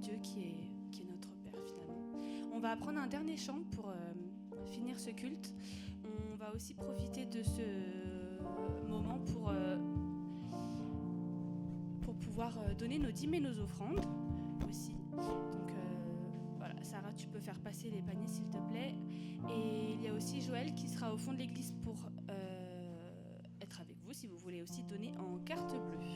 Dieu qui est notre Père finalement. On va apprendre un dernier chant pour finir ce culte. On va aussi profiter de ce moment pour pouvoir donner nos dîmes et nos offrandes aussi. Donc voilà, Sarah, tu peux faire passer les paniers s'il te plaît. Et il y a aussi Joël qui sera au fond de l'église pour être avec vous si vous voulez aussi donner en carte bleue.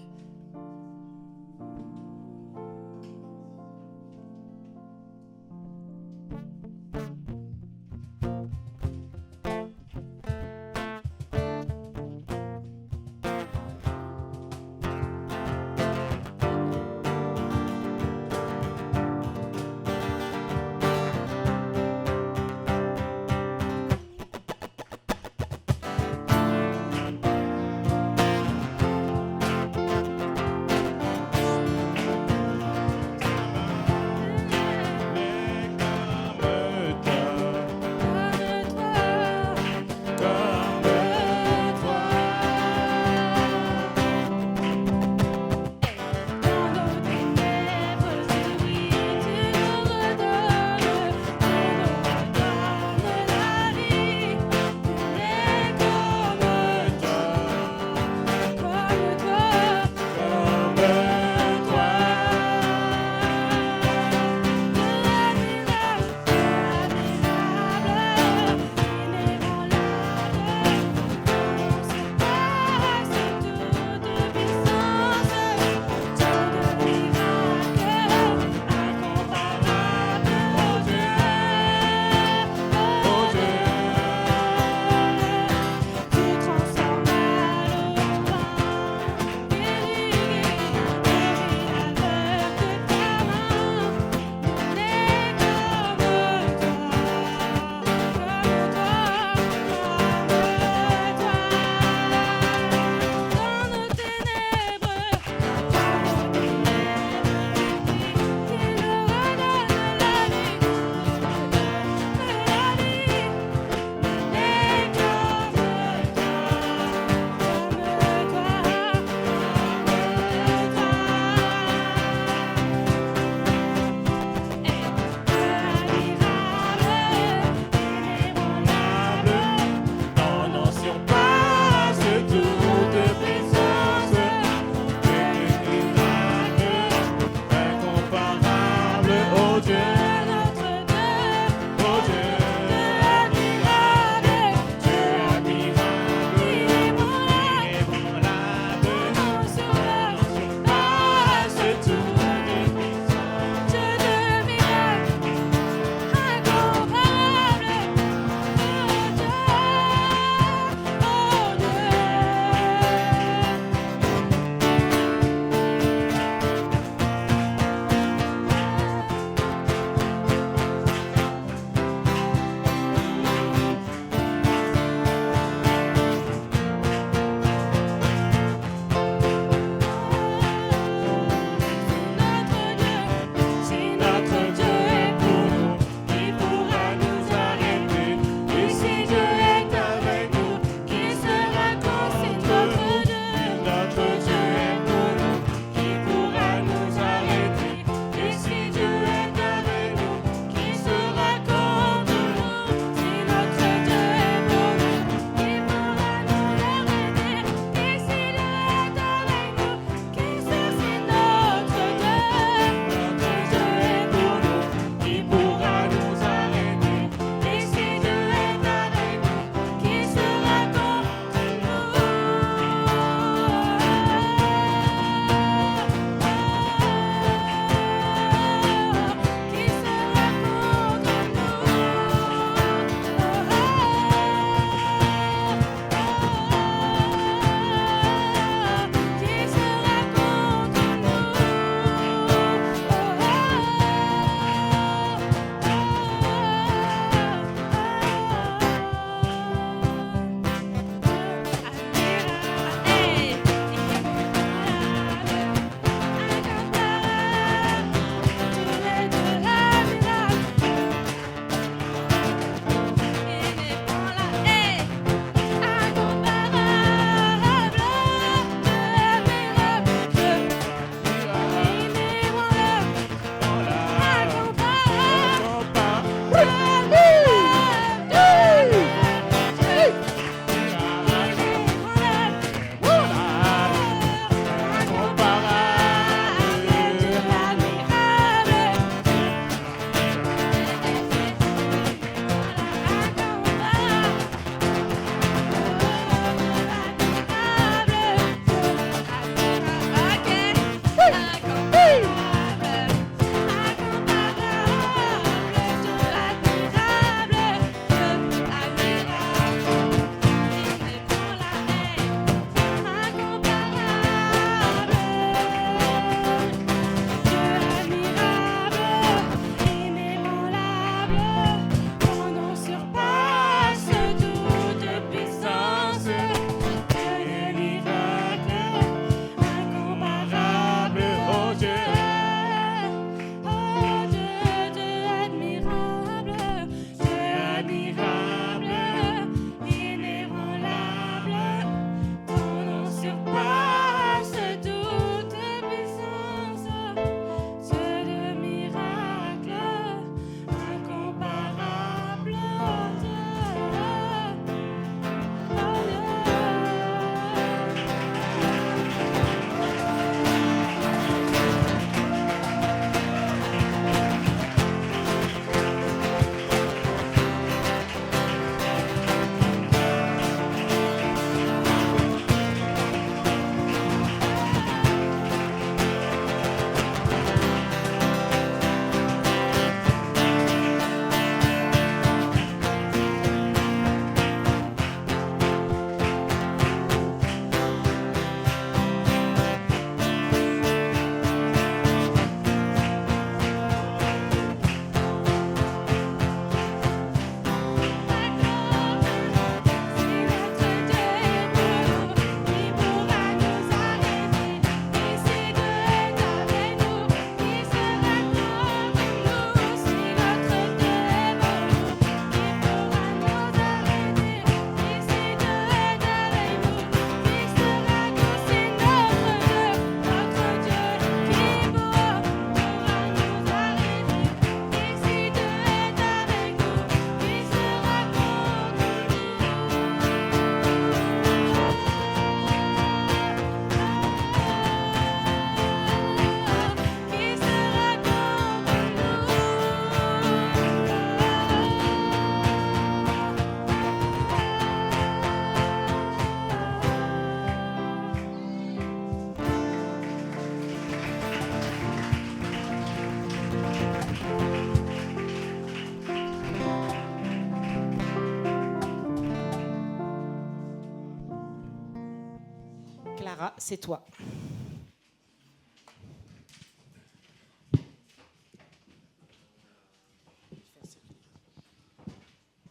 Sarah, c'est toi.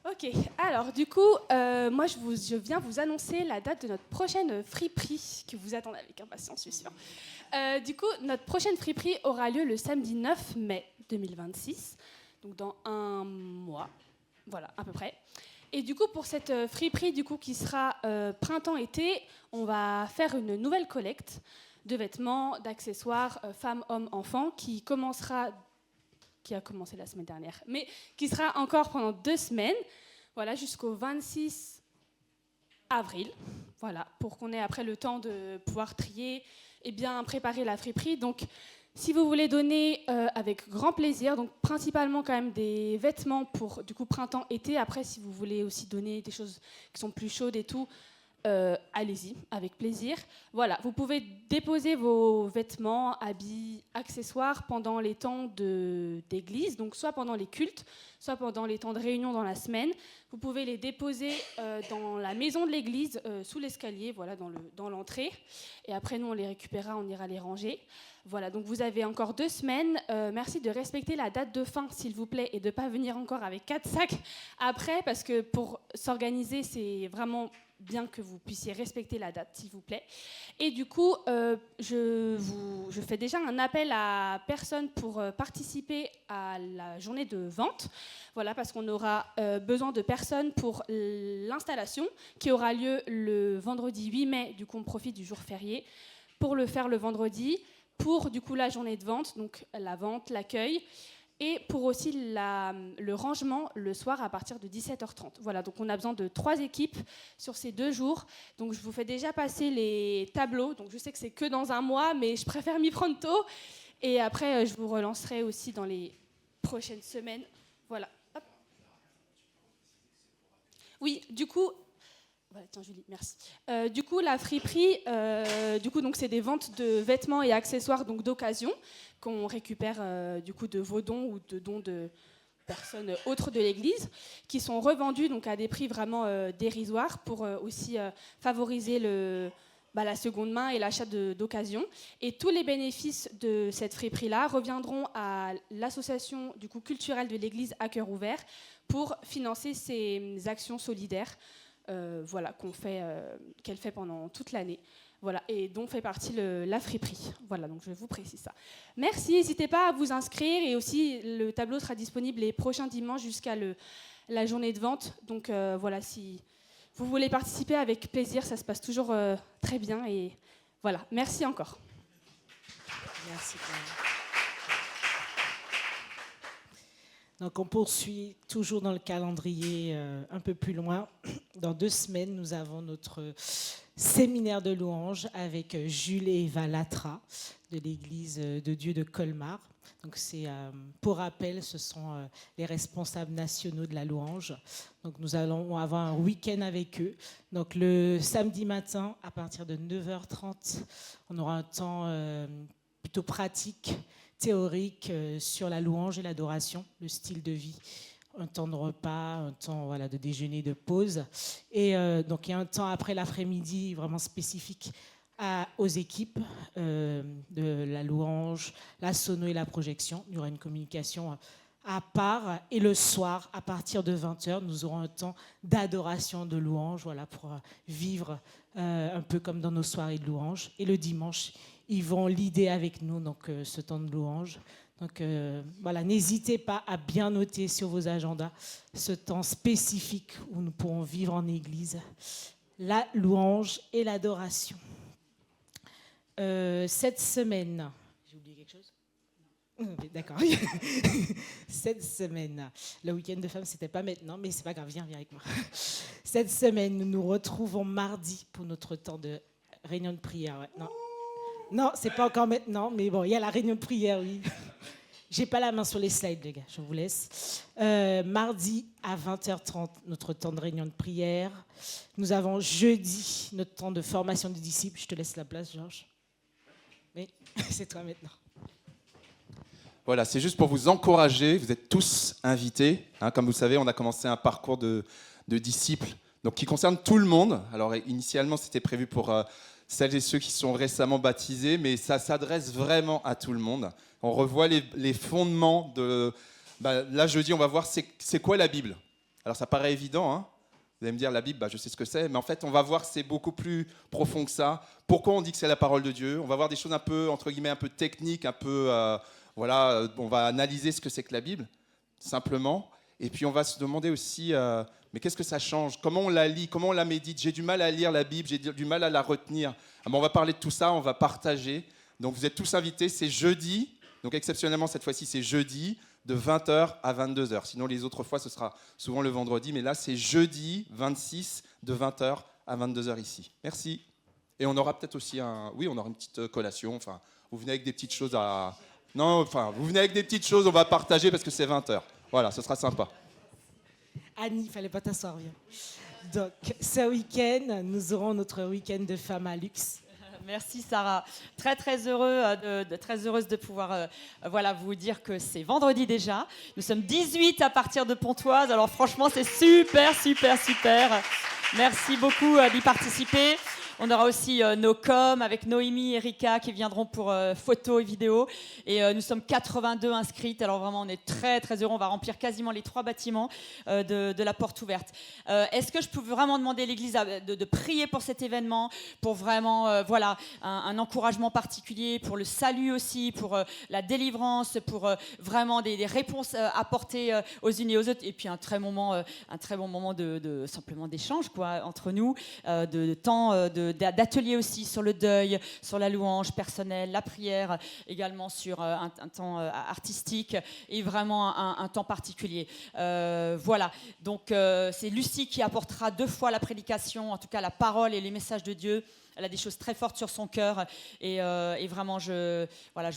Ok, alors du coup, moi je viens vous annoncer la date de notre prochaine friperie, que vous attendez avec impatience, je suis sûre. Du coup, notre prochaine friperie aura lieu le samedi 9 mai 2026, donc dans un mois, voilà, à peu près. Et du coup, pour cette friperie du coup, qui sera printemps-été, on va faire une nouvelle collecte de vêtements, d'accessoires, femmes, hommes, enfants, qui a commencé la semaine dernière, mais qui sera encore pendant 2 semaines, voilà, jusqu'au 26 avril, voilà, pour qu'on ait après le temps de pouvoir trier et bien préparer la friperie. Donc, si vous voulez donner avec grand plaisir, donc principalement quand même des vêtements pour du coup printemps-été. Après, si vous voulez aussi donner des choses qui sont plus chaudes et tout, allez-y, avec plaisir. Voilà, vous pouvez déposer vos vêtements, habits, accessoires pendant les temps d'église, donc soit pendant les cultes, soit pendant les temps de réunion dans la semaine. Vous pouvez les déposer dans la maison de l'église, sous l'escalier, voilà, dans l'entrée. Et après, nous, on les récupérera, on ira les ranger. Voilà, donc vous avez encore 2 semaines. Merci de respecter la date de fin, s'il vous plaît, et de ne pas venir encore avec 4 sacs après, parce que pour s'organiser, c'est vraiment bien que vous puissiez respecter la date, s'il vous plaît. Et du coup, je fais déjà un appel à personnes pour participer à la journée de vente. Voilà, parce qu'on aura besoin de personnes pour l'installation qui aura lieu le vendredi 8 mai. Du coup, on profite du jour férié pour le faire le vendredi, pour du coup la journée de vente, donc la vente, l'accueil, et pour aussi le rangement le soir à partir de 17h30. Voilà, donc on a besoin de 3 équipes sur ces 2 jours. Donc je vous fais déjà passer les tableaux. Donc je sais que c'est que dans un mois, mais je préfère m'y prendre tôt. Et après, je vous relancerai aussi dans les prochaines semaines. Voilà. Hop. Oui, du coup... Voilà, tiens Julie, merci. Du coup, la friperie, donc c'est des ventes de vêtements et accessoires donc d'occasion qu'on récupère du coup de vos dons ou de dons de personnes autres de l'Église, qui sont revendus donc à des prix vraiment dérisoires pour aussi favoriser la seconde main et l'achat d'occasion. Et tous les bénéfices de cette friperie-là reviendront à l'association du coup culturelle de l'Église à cœur ouvert pour financer ces actions solidaires. Voilà, qu'elle fait pendant toute l'année, voilà, et dont fait partie la friperie. Voilà, donc je vous précise ça. Merci, n'hésitez pas à vous inscrire, et aussi le tableau sera disponible les prochains dimanches jusqu'à la journée de vente. Donc voilà, si vous voulez participer, avec plaisir, ça se passe toujours très bien, et voilà, merci encore. Merci. Donc on poursuit toujours dans le calendrier un peu plus loin. Dans 2 semaines, nous avons notre séminaire de louanges avec Jules et Eva Latra de l'Église de Dieu de Colmar. Donc c'est, pour rappel, ce sont les responsables nationaux de la louange. Donc nous allons avoir un week-end avec eux. Donc le samedi matin, à partir de 9h30, on aura un temps plutôt pratique, théorique sur la louange et l'adoration, le style de vie, un temps de repas, un temps de déjeuner, de pause. Et donc il y a un temps après l'après-midi vraiment spécifique aux équipes de la louange, la sono et la projection. Il y aura une communication à part. Et le soir, à partir de 20h, nous aurons un temps d'adoration, de louange, pour vivre un peu comme dans nos soirées de louange. Et le dimanche, ils vont leader avec nous donc, ce temps de louange. Donc n'hésitez pas à bien noter sur vos agendas ce temps spécifique où nous pourrons vivre en église la louange et l'adoration. Cette semaine, j'ai oublié quelque chose ? D'accord. Cette semaine, le week-end de femmes, c'était pas maintenant, mais c'est pas grave, viens avec moi. Cette semaine, nous nous retrouvons mardi pour notre temps de réunion de prière. Ouais. Non, c'est pas encore maintenant, mais bon, il y a la réunion de prière, oui. J'ai pas la main sur les slides, les gars, je vous laisse. Mardi à 20h30, notre temps de réunion de prière. Nous avons jeudi notre temps de formation de disciples. Je te laisse la place, Georges. Mais c'est toi maintenant. Voilà, c'est juste pour vous encourager. Vous êtes tous invités. Comme vous le savez, on a commencé un parcours de disciples donc, qui concerne tout le monde. Alors, initialement, c'était prévu pour celles et ceux qui sont récemment baptisés, mais ça s'adresse vraiment à tout le monde. On revoit les fondements de... là, jeudi, on va voir c'est quoi la Bible. Alors, ça paraît évident, hein. Vous allez me dire, la Bible, je sais ce que c'est, mais en fait, on va voir c'est beaucoup plus profond que ça. Pourquoi on dit que c'est la parole de Dieu? On va voir des choses un peu, entre guillemets, un peu techniques, un peu... on va analyser ce que c'est que la Bible, simplement. Et puis, on va se demander aussi, mais qu'est-ce que ça change? Comment on la lit? Comment on la médite? J'ai du mal à lire la Bible, j'ai du mal à la retenir. On va parler de tout ça, on va partager. Donc, vous êtes tous invités, c'est jeudi. Donc, exceptionnellement, cette fois-ci, c'est jeudi, de 20h à 22h. Sinon, les autres fois, ce sera souvent le vendredi. Mais là, c'est jeudi 26, de 20h à 22h ici. Merci. Et on aura peut-être aussi on aura une petite collation. Enfin, vous venez avec des petites choses vous venez avec des petites choses, on va partager parce que c'est 20h. Voilà, ce sera sympa. Annie, il ne fallait pas t'asseoir, viens. Donc, ce week-end, nous aurons notre week-end de femmes à luxe. Merci Sarah. Très très heureuse de pouvoir vous dire que c'est vendredi déjà. Nous sommes 18 à partir de Pontoise. Alors franchement, c'est super. Merci beaucoup d'y participer. On aura aussi nos coms avec Noémie et Rika qui viendront pour photos et vidéos. Et nous sommes 82 inscrites. Alors vraiment, on est très très heureux. On va remplir quasiment les 3 bâtiments de la porte ouverte. Est-ce que je peux vraiment demander à l'Église de prier pour cet événement, pour vraiment un encouragement particulier, pour le salut aussi, pour la délivrance, pour vraiment des réponses apportées aux unes et aux autres. Et puis un très bon moment de simplement d'échange entre nous, de temps d'ateliers aussi sur le deuil, sur la louange personnelle, la prière, également sur un temps artistique et vraiment un temps particulier. Donc c'est Lucie qui apportera 2 fois la prédication, en tout cas la parole et les messages de Dieu. Elle a des choses très fortes sur son cœur et vraiment je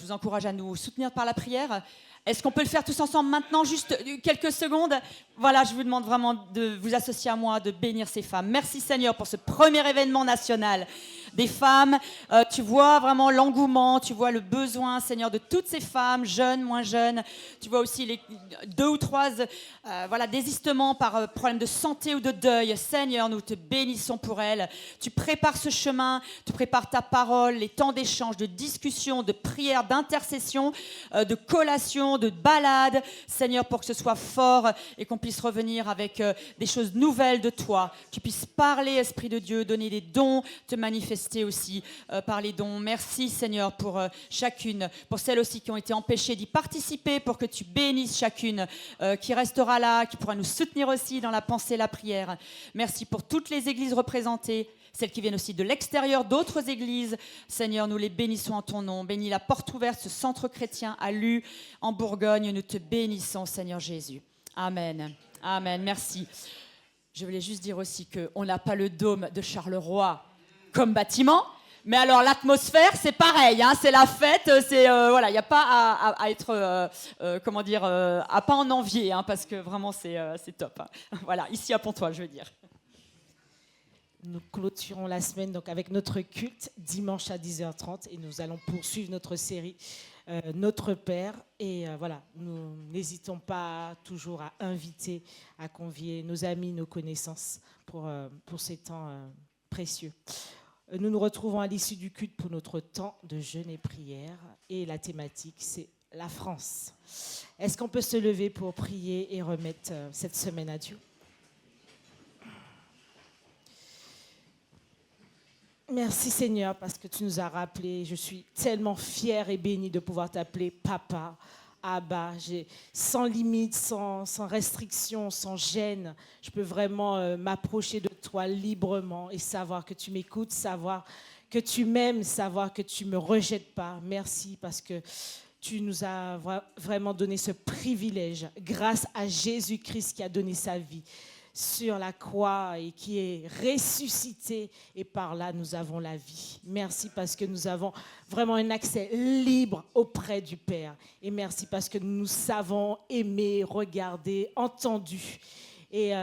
vous encourage à nous soutenir par la prière. Est-ce qu'on peut le faire tous ensemble maintenant, juste quelques secondes? Je vous demande vraiment de vous associer à moi, de bénir ces femmes. Merci Seigneur pour ce premier événement national des femmes. Tu vois vraiment l'engouement, tu vois le besoin, Seigneur, de toutes ces femmes, jeunes, moins jeunes. Tu vois aussi les 2 ou 3 désistements par problème de santé ou de deuil. Seigneur, nous te bénissons pour elles. Tu prépares ce chemin, tu prépares ta parole, les temps d'échange, de discussion, de prière, d'intercession, de collation, de balade, Seigneur, pour que ce soit fort et qu'on puisse revenir avec des choses nouvelles de toi. Tu puisses parler, Esprit de Dieu, donner des dons, te manifester aussi par les dons. Merci, Seigneur, pour chacune, pour celles aussi qui ont été empêchées d'y participer, pour que tu bénisses chacune qui restera là, qui pourra nous soutenir aussi dans la pensée et la prière. Merci pour toutes les églises représentées, celles qui viennent aussi de l'extérieur, d'autres églises. Seigneur, nous les bénissons en ton nom. Bénis la porte ouverte, ce centre chrétien à Lue, en Bourgogne. Nous te bénissons, Seigneur Jésus. Amen. Amen. Merci. Je voulais juste dire aussi qu'on n'a pas le dôme de Charleroi comme bâtiment, mais alors l'atmosphère, c'est pareil, hein, c'est la fête, c'est il n'y a pas à être, à pas en envier, hein, parce que vraiment c'est top. Hein. Ici à Pontoise, je veux dire. Nous clôturons la semaine donc avec notre culte dimanche à 10h30 et nous allons poursuivre notre série Notre Père. Et nous n'hésitons pas toujours à inviter, à convier nos amis, nos connaissances pour ces temps précieux. Nous nous retrouvons à l'issue du culte pour notre temps de jeûne et prière. Et la thématique, c'est la France. Est-ce qu'on peut se lever pour prier et remettre cette semaine à Dieu? Merci Seigneur parce que tu nous as rappelé. Je suis tellement fière et bénie de pouvoir t'appeler Papa, Abba. Sans limite, sans restriction, sans gêne. Je peux vraiment m'approcher de toi librement et savoir que tu m'écoutes, savoir que tu m'aimes, savoir que tu ne me rejettes pas. Merci parce que tu nous as vraiment donné ce privilège grâce à Jésus-Christ qui a donné sa vie sur la croix et qui est ressuscité, et par là nous avons la vie. Merci parce que nous avons vraiment un accès libre auprès du Père, et merci parce que nous savons aimer, regarder, entendu. Et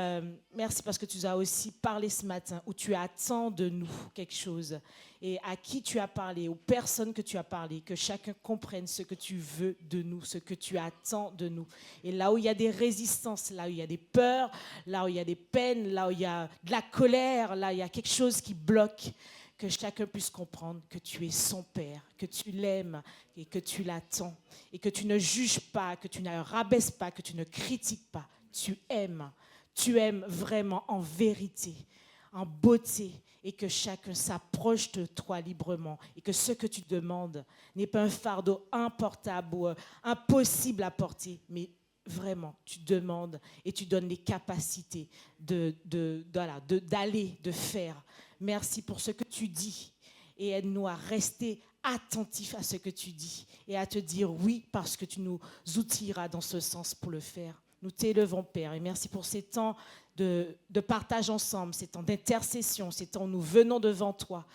merci parce que tu nous as aussi parlé ce matin, où tu attends de nous quelque chose, et à qui tu as parlé, aux personnes que tu as parlé, que chacun comprenne ce que tu veux de nous, ce que tu attends de nous. Et là où il y a des résistances, là où il y a des peurs, là où il y a des peines, là où il y a de la colère, là où il y a quelque chose qui bloque, que chacun puisse comprendre que tu es son Père, que tu l'aimes et que tu l'attends, et que tu ne juges pas, que tu ne rabaisses pas, que tu ne critiques pas. Tu aimes vraiment en vérité, en beauté, et que chacun s'approche de toi librement, et que ce que tu demandes n'est pas un fardeau importable ou impossible à porter, mais vraiment, tu demandes et tu donnes les capacités d'aller, de faire. Merci pour ce que tu dis et aide-nous à rester attentifs à ce que tu dis et à te dire oui parce que tu nous outilleras dans ce sens pour le faire. Nous t'élevons, Père, et merci pour ces temps de partage ensemble, ces temps d'intercession, ces temps où nous venons devant toi,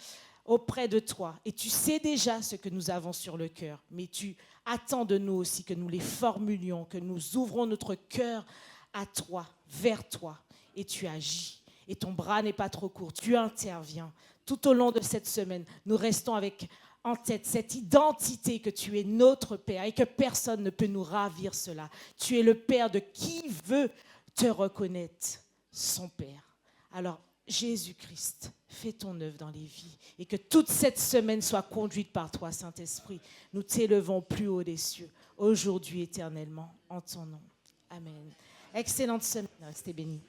auprès de toi. Et tu sais déjà ce que nous avons sur le cœur, mais tu attends de nous aussi que nous les formulions, que nous ouvrons notre cœur à toi, vers toi, et tu agis. Et ton bras n'est pas trop court, tu interviens. Tout au long de cette semaine, nous restons avec en tête cette identité que tu es notre Père et que personne ne peut nous ravir cela. Tu es le Père de qui veut te reconnaître, son Père. Alors, Jésus-Christ, fais ton œuvre dans les vies et que toute cette semaine soit conduite par toi, Saint-Esprit. Nous t'élevons plus haut des cieux, aujourd'hui éternellement, en ton nom. Amen. Excellente semaine, restez bénis.